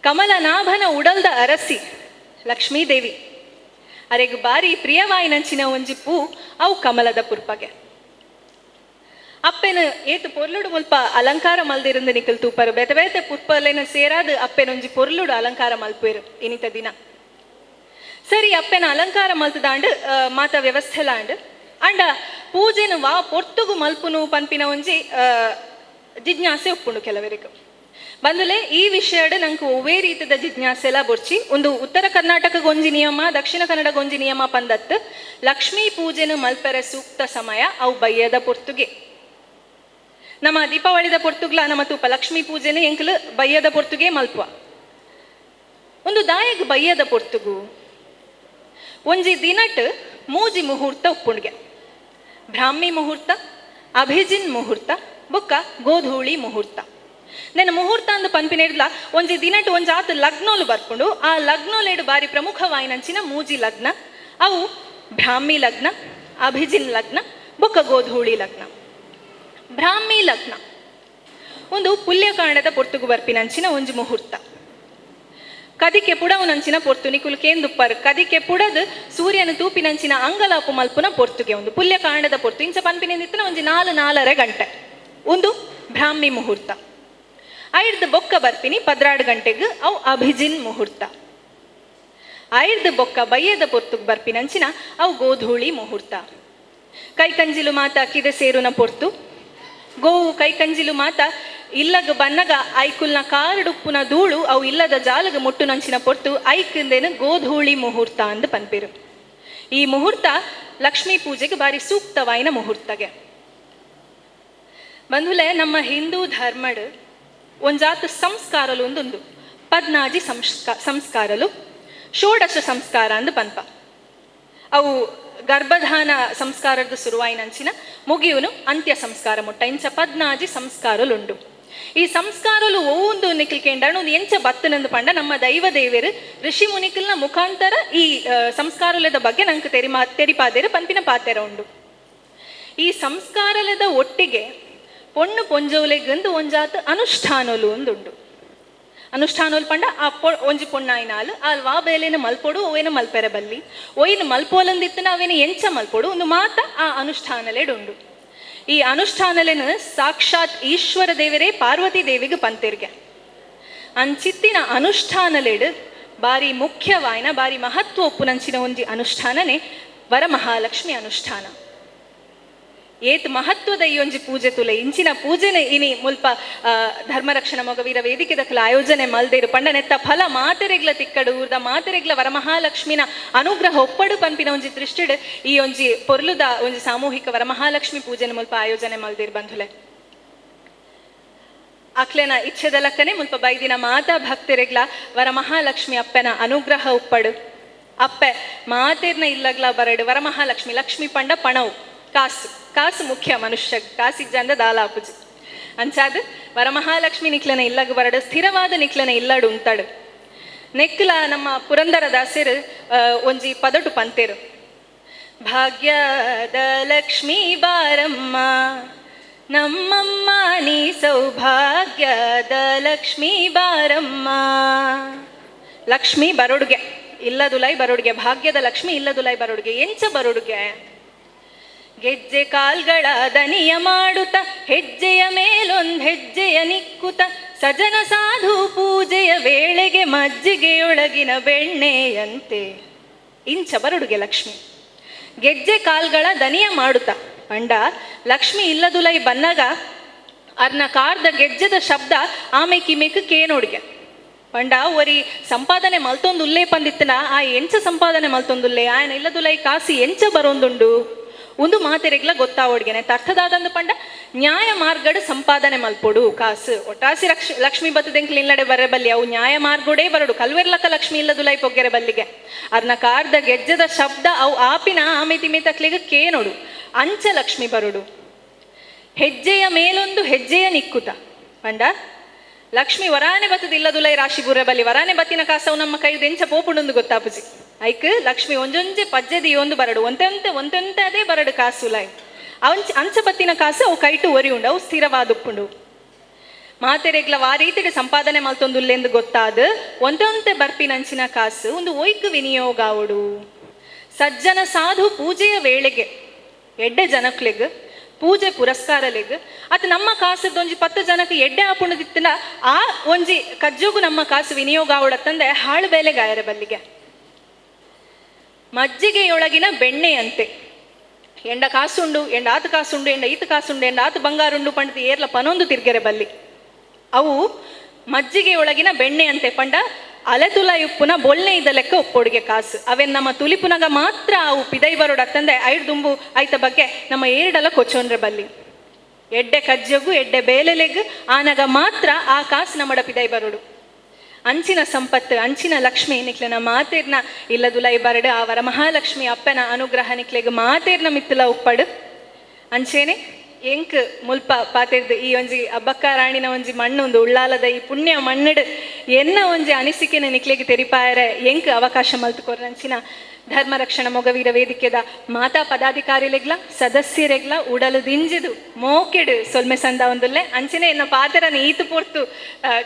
ಕಮಲನಾಭನ ಉಡಲ್ದ ಅರಸಿ ಲಕ್ಷ್ಮೀದೇವಿ ಅರೆಗು ಬಾರಿ ಪ್ರಿಯವಾಯಿನಂಚಿನ ಒಂಜಿ ಪೂ ಅವು ಕಮಲದ ಪುರ್ಪಗೆ ಅಪ್ಪೆನ ಏತು ಪೊರ್ಲುಡು ಮುಲ್ಪ ಅಲಂಕಾರ ಮಲ್ದಿರಂದು ನಿಕಲ್ ತೂಪರು ಬೇತೆ ಬೇತೆ ಪುರ್ಪಲೆನ ಸೇರಾದು ಅಪ್ಪೆನೊಂಜಿ ಪೊರ್ಲುಡು ಅಲಂಕಾರ ಮಲ್ಪೇರು ಇನಿತ ದಿನ ಸರಿ ಅಪ್ಪೆನ ಅಲಂಕಾರ ಮಲ್ತದಾಂಡು ಮಾತ ವ್ಯವಸ್ಥೆಲಾಂಡು ಅಂಡ ಪೂಜೆನು ವಾ ಪೊರ್ತುಗು ಮಲ್ಪುನು ಪನ್ಪಿನ ಒಂಜಿ ಜಿಜ್ಞಾಸೆ ಒಪ್ಪುಂಡು ಕೆಲವರಿಗೂ ಬಂದುಲೆ ಈ ವಿಷಯಡ್ ನಂಗೆ ಒವ್ವೇ ರೀತಿದ ಜಿಜ್ಞಾಸೆ ಎಲ್ಲ ಬೊರ್ಚಿ ಒಂದು ಉತ್ತರ ಕರ್ನಾಟಕ ಗೊಂಜಿ ನಿಯಮ ದಕ್ಷಿಣ ಕನ್ನಡ ಗೊಂಜಿ ನಿಯಮ ಪಂದತ್ತು ಲಕ್ಷ್ಮೀ ಪೂಜೆನು ಮಲ್ಪೆರೆ ಸೂಕ್ತ ಸಮಯ ಅವು ಬಯ್ಯದ ಪೊರ್ತುಗೆ ನಮ್ಮ ದೀಪಾವಳಿದ ಪೊರ್ತುಗ್ಲ ನಮ್ಮ ತೂಪ ಲಕ್ಷ್ಮೀ ಪೂಜೆನ ಎಂಕಲು ಬಯ್ಯದ ಪೊರ್ತುಗೆ ಮಲ್ಪುವ ಒಂದು ದಾಯಗ್ ಬಯ್ಯದ ಪೊರ್ತುಗು ಒಂಜಿ ದಿನಟ್ ಮೂಜಿ ಮುಹೂರ್ತ ಉಪ್ಪುಂಡ್ಗೆ ಬ್ರಾಹ್ಮಿ ಮುಹೂರ್ತ ಅಭಿಜಿನ್ ಮುಹೂರ್ತ ಬೊಕ್ಕ ಗೋಧೂಳಿ ಮುಹೂರ್ತ ನೆನ ಮುಹೂರ್ತ ಅಂದು ಪನ್ಪಿನೇಡ್ಲ ಒಂಜಿ ದಿನಟ್ ಒಂಜಾತ್ ಲಗ್ನೋಲು ಬರ್ಕೊಂಡು ಆ ಲಗ್ನೋಲೆಡು ಬಾರಿ ಪ್ರಮುಖವಾಯಿನಂಚಿನ ಮೂಜಿ ಲಗ್ನ ಅವು ಬ್ರಾಹ್ಮಿ ಲಗ್ನ ಅಭಿಜಿನ್ ಲಗ್ನ ಬೊಕ್ಕ ಗೋಧೂಳಿ ಲಗ್ನ ಬ್ರಾಹ್ಮಿ ಲಗ್ನ ಒಂದು ಪುಲ್ಯಕಾಂಡದ ಪೊರ್ತುಗು ಬರ್ಪಿನಂಚಿನ ಒಂಜಿ ಮುಹೂರ್ತ ಕದಿಕೆ ಪುಡವುನಂಚಿನ ಪೊರ್ತು ನಿಕುಲು ಕೇಂದುಪ್ಪರ್ ಕದಿಕೆ ಪುಡದು ಸೂರ್ಯನ ತೂಪಿನಂಚಿನ ಅಂಗಲಾಪು ಮಲ್ಪುನ ಪೊರ್ತುಗೆ ಒಂದು ಪುಲ್ಯಕಾಂಡದ ಪೊರ್ತು ಇಂಚ ಪನ್ಪಿನಿಂದಿತ್ತಿನ ಒಂಜಿ 4 ಗಂಟೆ ಒಂದು ಬ್ರಾಹ್ಮಿ ಮುಹೂರ್ತ ಐಡ್ದು ಬೊಕ್ಕ ಬರ್ಪಿನಿ 12 ಗಂಟೆಗೆ ಅವು ಅಭಿಜಿನ್ ಮುಹೂರ್ತ ಐಡ್ದು ಬೊಕ್ಕ ಬಯ್ಯದ ಪೊರ್ತುಗ್ ಬರ್ಪಿನಂಚಿನ ಅವು ಗೋಧೂಳಿ ಮುಹೂರ್ತ ಕೈಕಂಜಿಲು ಮಾತ ಕಿದೆ ಸೇರುನ ಪೊರ್ತು ಗೋವು ಕೈಕಂಜಿಲು ಮಾತ ಇಲ್ಲಗ ಬನ್ನಗ ಐಕುಲ್ನ ಕಾರಡುಪ್ಪುನ ಧೂಳು ಅವು ಇಲ್ಲದ ಜಾಲಗ ಮುಟ್ಟುನಂಚಿನ ಪೊರ್ತು ಐಕಿಂದೇನು ಗೋಧೂಳಿ ಮುಹೂರ್ತ ಅಂದು ಪನ್ಪೇರು ಈ ಮುಹೂರ್ತ ಲಕ್ಷ್ಮೀ ಪೂಜೆಗೆ ಬಾರಿ ಸೂಕ್ತವಾಯಿನ ಮುಹೂರ್ತಗೆ ಬಂಧುಲೆ ನಮ್ಮ ಹಿಂದೂ ಧರ್ಮಡ್ ಒಂಜಾತು ಸಂಸ್ಕಾರಲು ಒಂದೊಂದು 14 ಸಂಸ್ಕಾರಲು ಷೋಡಶ ಸಂಸ್ಕಾರ ಅಂದು ಪನ್ಪ ಅವು ಗರ್ಭಧಾನ ಸಂಸ್ಕಾರದ ಶುರುವಾಯಿನಂಚಿನ ಮುಗಿಯುನು ಅಂತ್ಯ ಸಂಸ್ಕಾರ ಮುಟ್ಟ ಇಂಚ 14 ಸಂಸ್ಕಾರಲುಂಡು ಈ ಸಂಸ್ಕಾರಲು ಒಂದು ನಿಕ್ಲಿಕೆಂಡನು ಒಂದು ಎಂಚ ಬತ್ತನಂದು ಪಂಡ ನಮ್ಮ ದೈವ ದೇವರು ಋಷಿ ಮುನಿಕಲ್ನ ಮುಖಾಂತರ ಈ ಸಂಸ್ಕಾರಲದ ಬಗ್ಗೆ ನಂಗೆ ತೆರಿಪಾದೇರು ಪನ್ಪಿನ ಪಾತೆರ ಉಂಡು ಈ ಸಂಸ್ಕಾರಲದ ಒಟ್ಟಿಗೆ ಪೊಣ್ಣು ಪೊಂಜೋಲೆಗಂದು ಒಂಜಾತು ಅನುಷ್ಠಾನಲು ಒಂದುಂಡು ಅನುಷ್ಠಾನೋಲ್ ಪಂಡ ಆ ಒಂಜಿ ಪೊಣ್ಣಾಯಿನಾಲು ವಾ ಬೇಲೆನ ಮಲ್ಪೊಡು ಅವೇನ ಮಲ್ಪೆರೆ ಬಲ್ಲಿ ಒಯ್ನು ಮಲ್ಪೋಲಂದಿತ್ತನ ಅವೇನ ಎಂಚ ಮಲ್ಪೊಡು ಒಂದು ಮಾತ ಆ ಅನುಷ್ಠಾನಲೆಡುಂಡು ಈ ಅನುಷ್ಠಾನಲೇನು ಸಾಕ್ಷಾತ್ ಈಶ್ವರ ದೇವರೇ ಪಾರ್ವತಿ ದೇವಿಗೆ ಪಂತಿರ್ಗೆ ಅಂಚಿತ್ತಿನ ಅನುಷ್ಠಾನಲೇಡು ಬಾರಿ ಮುಖ್ಯವಾಯಿನ ಬಾರಿ ಮಹತ್ವ ಒಪ್ಪುನಂಚಿನ ಒಂಜಿ ಅನುಷ್ಠಾನನೇ ವರಮಹಾಲಕ್ಷ್ಮಿ ಅನುಷ್ಠಾನ. ಏತ್ ಮಹತ್ವದ ಈ ಒಂಜಿ ಪೂಜೆ ತುಲೆ ಇಂಚಿನ ಪೂಜೆನೆ ಇನಿ ಮುಲ್ಪ ಧರ್ಮರಕ್ಷಣಾ ಮೊಗವೀರ ವೇದಿಕೆ ದಕ್ಕಲ ಆಯೋಜನೆ ಮಲ್ದೇರು ಪಂಡನೆತ್ತ ಫಲ ಮಾತೆರೆಗ್ಲ ತಿಕ್ಕಡು ಊರ್ದ ಮಾತೆರೆಗ್ಲ ವರಮಹಾಲಕ್ಷ್ಮಿನ ಅನುಗ್ರಹ ಒಪ್ಪಡು ಪಂಪಿನ ಒಂಜಿ ದೃಷ್ಟಿಡ್ ಈ ಒಂಜಿ ಪೊರ್ಲುದ ಒಂಜಿ ಸಾಮೂಹಿಕ ವರಮಹಾಲಕ್ಷ್ಮಿ ಪೂಜೆನ ಮುಲ್ಪ ಆಯೋಜನೆ ಮಲ್ದೇರು ಬಂಧುಲೆ. ಅಕ್ಲೆನ ಇಚ್ಛೆದ ಲಕ್ಕನೆ ಮುಲ್ಪ ಬೈದಿನ ಮಾತಾ ಭಕ್ತರೆಗ್ಲ ವರಮಹಾಲಕ್ಷ್ಮಿ ಅಪ್ಪನ ಅನುಗ್ರಹ ಉಪ್ಪಡು ಅಪ್ಪೆ ಮಾತೇರ್ನ ಇಲ್ಲಗ್ಲ ಬರಡು ವರಮಹಾಲಕ್ಷ್ಮಿ ಲಕ್ಷ್ಮಿ ಪಂಡ ಪಣವು ಕಾಸು ಕಾಸು ಮುಖ್ಯ ಮನುಷ್ಯ ಕಾಸಿಗೆ ಜಂದ ದಾಲಾಪುಜಿ ಅಂಚಾದ ವರಮಹಾಲಕ್ಷ್ಮಿ ನಿಕ್ಲನ ಇಲ್ಲಗ ಬರಡು ಸ್ಥಿರವಾದ ನಿಕ್ಲನ ಇಲ್ಲಡು ಉಂತಾಡು ನೆಕ್ಲ ನಮ್ಮ ಪುರಂದರ ದಾಸರು ಒಂಜಿ ಪದಟು ಪಂತೇರು ಭಾಗ್ಯದ ಲಕ್ಷ್ಮೀ ಬಾರಮ್ಮ ನಮ್ಮಮ್ಮ ನೀ ಸೌಭಾಗ್ಯದ ಲಕ್ಷ್ಮೀ ಬಾರಮ್ಮ. ಲಕ್ಷ್ಮಿ ಬರೋಡುಗೆ ಇಲ್ಲದುಲೈ ಬರೋಡುಗೆ ಭಾಗ್ಯದ ಲಕ್ಷ್ಮಿ ಇಲ್ಲದುಲೈ ಬರೋಡುಗೆ ಎಂಚ ಬರೋಡುಗೆ ಗೆಜ್ಜೆ ಕಾಲ್ಗಳ ದನಿಯ ಮಾಡುತ್ತ ಹೆಜ್ಜೆಯ ಮೇಲೊಂದು ಹೆಜ್ಜೆಯ ನಿಕ್ಕುತ್ತ ಸಜನ ಸಾಧು ಪೂಜೆಯ ವೇಳೆಗೆ ಮಜ್ಜಿಗೆಯೊಳಗಿನ ಬೆಣ್ಣೆಯಂತೆ ಇಂಚ ಬರೋಡುಗೆ ಲಕ್ಷ್ಮಿ ಗೆಜ್ಜೆ ಕಾಲ್ಗಳ ದನಿಯ ಮಾಡುತ್ತ ಅಂಡ ಲಕ್ಷ್ಮಿ ಇಲ್ಲದುಲೈ ಬನ್ನಗ ಅರ್ನ ಕಾರ್ದ ಗೆಜ್ಜೆದ ಶಬ್ದ ಆಮೆ ಕಿಮೇಕ್ ಕೇನೋಡ್ಗೆ ಪಂಡ ಒರಿ ಸಂಪಾದನೆ ಮಲ್ತೊಂದು ಉಲ್ಲೇ ಪಂದಿತ್ತನ ಆ ಎಂಚ ಸಂಪಾದನೆ ಮಲ್ತೊಂದುಲ್ಲೆ ಆಯನ ಇಲ್ಲದುಲೈ ಕಾಸಿ ಎಂಚ ಬರೋಂದುಂಡು ಒಂದು ಮಾತೆರೆಗ್ಲ ಗೊತ್ತಾವಡ್ಗೆನೆ ಅರ್ಥದಾದಂದು ಪಂಡ ನ್ಯಾಯ ಮಾರ್ಗಡ್ ಸಂಪಾದನೆ ಮಲ್ಪೊಡು ಕಾಸು ಒಟ್ಟಾಸಿ ಲಕ್ಷ್ಮಿ ಬತ್ತದೆಂಕ್ಲು ಇಲ್ಲಡೆ ಬರಬಲ್ಲಿ ಅವು ನ್ಯಾಯ ಮಾರ್ಗೋಡೇ ಬರಡು ಕಲ್ವೆರ್ಲಕ ಲಕ್ಷ್ಮಿ ಇಲ್ಲದುಲೈ ಪೊಗ್ಗೆರೆ ಬಲ್ಲಿಗೆ ಅರ್ನ ಕಾರ್ದ ಗೆಜ್ಜದ ಶಬ್ದ ಅವು ಆಪಿನ ಆಮೇತಿ ಮೇತಕ್ಲಿಗೆ ಕೇನೋಡು ಅಂಚ ಲಕ್ಷ್ಮಿ ಬರುಡು ಹೆಜ್ಜೆಯ ಮೇಲೊಂದು ಹೆಜ್ಜೆಯ ನಿಕ್ಕುತ ಪಂಡ ಲಕ್ಷ್ಮಿ ವರಾನೆ ಬತ್ತದ ಇಲ್ಲದುಲೈ ರಾಶಿ ಬುರ್ರೆ ಬಲ್ಲಿ ವರಾನೆ ಬತ್ತಿನ ಕಾಸವು ನಮ್ಮ ಕೈದು ಎಂಚ ಪೋಪುಂಡು ಗೊತ್ತಾಪುಜಿ ಐಕ್ ಲಕ್ಷ್ಮಿ ಒಂಜೊಂಜೆ ಪಜ್ಜೆದಿ ಒಂದು ಬರಡು ಒಂತೆಂತೆ ಅದೇ ಬರಡು ಕಾಸುಲೈ ಅಂಚ ಬತ್ತಿನ ಕಾಸು ಅವು ಕೈಟು ಒರಿ ಉಂಡು ಅವು ಸ್ಥಿರವಾದುಪ್ಪುಂಡು ಮಾತೆರೆಗ್ಲ ಆ ರೀತಿಗೆ ಸಂಪಾದನೆ ಮಲ್ತೊಂದುಲ್ಲೆಂದು ಗೊತ್ತಾದ ಒಂದೊಂತೆ ಬರ್ಪಿನಂಚಿನ ಕಾಸು ಒಂದು ಒಯ್ಕು ವಿನಿಯೋಗ ಆವಡು ಸಜ್ಜನ ಸಾಧು ಪೂಜೆಯ ವೇಳೆಗೆ ಎಡ್ಡೆ ಜನಕ್ಲೆಗ್ ಪೂಜೆ ಪುರಸ್ಕಾರಲೆಗ್ ಅತ್ ನಮ್ಮ ಕಾಸದೊಂಜಿ 10 ಜನಕ್ಕೆ ಎಡ್ಡೆ ಆಪುಣದಿತ್ತನ ಆ ಒಂಜಿ ಕಜ್ಜೋಗು ನಮ್ಮ ಕಾಸು ವಿನಿಯೋಗ ಆವಡತ್ತಂದೆ ಹಾಳು ಬೇಲೆ ಗಾಯರ ಬಲ್ಲಿಗೆ ಮಜ್ಜಿಗೆಯೊಳಗಿನ ಬೆಣ್ಣೆಯಂತೆ ಎಂಡ ಕಾಸುಂಡು ಎಂಡ ಆತು ಕಾಸುಂಡು ಎಂಡ ಈತು ಕಾಸುಂಡು ಎಂಡ ಆತು ಬಂಗಾರುಂಡು ಪಂಡಿತ ಏರ್ಲ ಪನೊಂದು ತಿರ್ಗೆರೆ ಬಲ್ಲಿ ಅವು ಮಜ್ಜಿಗೆಯೊಳಗಿನ ಬೆಣ್ಣೆಯಂತೆ ಪಂಡ ಅಲೆತುಲ ಉಪ್ಪುನ ಬೊಲ್ನೆ ಇದ್ದ ಲೆಕ್ಕ ಉಪ್ಪೊಡಿಗೆ ಕಾಸು ಅವೆನ್ ನಮ್ಮ ತುಲಿಪುನಗ ಮಾತ್ರ ಅವು ಪಿದೈ ಬರೋಡು ಅತ್ತಂದೆ ಐಡ್ ದುಂಬು ಆಯ್ತ ಬಗ್ಗೆ ನಮ್ಮ ಏರ್ಡಲ ಕೊಚ್ಚೋನ್ರೆ ಬಲ್ಲಿ ಎಡ್ಡೆ ಕಜ್ಜಗು ಎಡ್ಡೆ ಬೇಲೆಲೆಗ್ ಆನಗ ಮಾತ್ರ ಆ ಕಾಸು ನಮ್ಮಡ ಪಿದೈ ಬರೋಡು ಅಂಚಿನ ಸಂಪತ್ತು ಅಂಚಿನ ಲಕ್ಷ್ಮಿ ನಿಕ್ಲೆನ ಮಾತೇರ್ನ ಇಲ್ಲದುಲೈ ಬರಡು ಆ ವರಮಹಾಲಕ್ಷ್ಮಿ ಅಪ್ಪನ ಅನುಗ್ರಹ ನಿಕ್ಲೆಗ್ ಮಾತೇರ್ನ ಮಿತ್ತಲ ಉಪ್ಪಡು ಅಂಚೇನೆ ಎಂಕ್ ಮುಲ್ಪ ಪಾತೆರ್ದು ಈ ಒಂಜಿ ಅಬ್ಬಕ್ಕ ರಾಣಿನ ಒಂಜಿ ಮಣ್ಣೊಂದು ಉಳ್ಳಾಲದ ಈ ಪುಣ್ಯ ಮಣ್ಣಡು ಎನ್ನ ಒಂಜಿ ಅನಿಸಿಕೆನ ನಿಕ್ಲೆಗೆ ತೆರಿಪಾಯರೆ ಎಂಕ್ ಅವಕಾಶ ಮಲ್ತುಕೊರ್ರಂಚಿನ ಧರ್ಮರಕ್ಷಣಾ ಮೊಗವೀರ ವೇದಿಕೆದ ಮಾತಾ ಪದಾಧಿಕಾರಿಲೆಗ್ಲ ಸದಸ್ಯರೆಗ್ಲ ಉಡಲು ದಿಂಜಿದು ಮೋಕೆಡು ಸೊಲ್ಮೆ ಸಂದ ಒಂದುಲ್ಲೆ ಅಂಚಿನ ಎನ್ನ ಪಾತೆರನ ಈತು ಪೊರ್ತು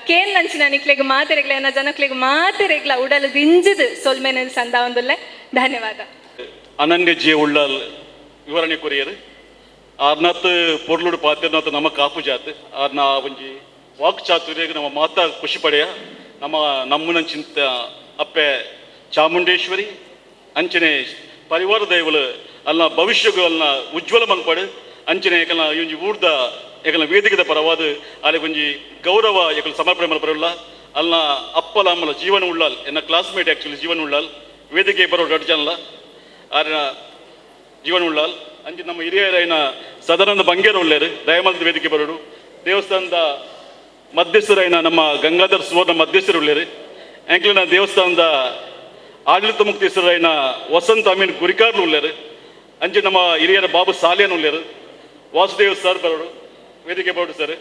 ಕೇನ್ ಅಂಚಿನ ನಿಕ್ಲೆಗ್ ಮಾತೆರೆಗ್ಲ ಎನ್ನ ಜನಕ್ಲೆಗ್ ಮಾತೆರೆಗ್ಲ ಉಡಲು ದಿಂಜಿದು ಸೊಲ್ಮೆನ ಸಂದ ಒಂದುಲ್ಲೆ ಧನ್ಯವಾದ. ಅನನ್ಯ ಜೀವ ಉಳ್ಳಲ್ ವಿವರಣೆ ಕೊರಿಯರು ಆರ್ನತ್ ಪೊರ್ಲುಡು ಪಾತೆರ್ನತ್ ನಮ್ಮ ಕಾಪು ಜಾತ್ ಆರ್ನ ಒಂಜಿ ವಾಕ್ ಚಾತುರ್ಯಗೆ ನಮ್ಮ ಮಾತಾ ಖುಷಿ ಪಡೆಯ ನಮ್ಮನ ಚಿಂತ ಅಪ್ಪೆ ಚಾಮುಂಡೇಶ್ವರಿ ಅಂಚನೆ ಪರಿವಾರ ದೈವಲು ಅಲ್ಲ ಭವಿಷ್ಯಗಳು ಅಲ್ಲ ಉಜ್ವಲ ಮನ್ಪಡು ಅಂಚನೆ ಏಕಲ್ನ ಒಂಜಿ ಊರ್ದ ಏಕಲ್ನ ವೇದಿಕೆದ ಪರವಾದ ಅಲ್ಲಿ ಒಂಜಿ ಗೌರವ ಏಕಲ್ ಸಮರ್ಪಣೆ ಮಲ್ಪರಲ್ಲ ಅಲ್ಲ ಅಪ್ಪಲ ಅಮ್ಮಲ ಜೀವನ ಉಳ್ಳಾಲ್ ಎನ್ನ ಕ್ಲಾಸ್ಮೇಟ್ ಆ್ಯಕ್ಚುಲಿ ಜೀವನ ಉಳ್ಳಾಲ್ ವೇದಿಕೆ ಬರೋ ದೊಡ್ಡ ಜನಲ್ಲ ಆರ್ನ ಜೀವನ ಉಳ್ಳಾಲ್ ಅಂಚೆ ನಮ್ಮ ಹಿರಿಯರೈನ ಸದಾನಂದ ಬಂಗೇರ ಉಳ್ಳೇರು ದಯಾಮಂದ ವೇದಿಕೆ ಬರೋಡು ದೇವಸ್ಥಾನದ ಮಧ್ಯಸ್ಥರೈನ ನಮ್ಮ ಗಂಗಾಧರ್ ಸುವರ್ಣ ಮಧ್ಯಸ್ಥರು ಉಳ್ಳೇರು ಆಂಕ್ಲಿನ ದೇವಸ್ಥಾನದ ಆಡಳಿತ ಮುಕ್ತೇಶ್ವರೈನ ವಸಂತ ಅಮೀನ್ ಗುರಿಕಾರ್ಲು ಉಳ್ಳೇರು ಅಂಚೆ ನಮ್ಮ ಹಿರಿಯರ ಬಾಬು ಸಾಲಿಯನ್ ಉಳ್ಳೇರು ವಾಸುದೇವ್ ಸರ್ ಬರೋಡು ವೇದಿಕೆ ಬರೋಡು ಸರ್.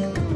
ವೆಲ್ಕಮ್.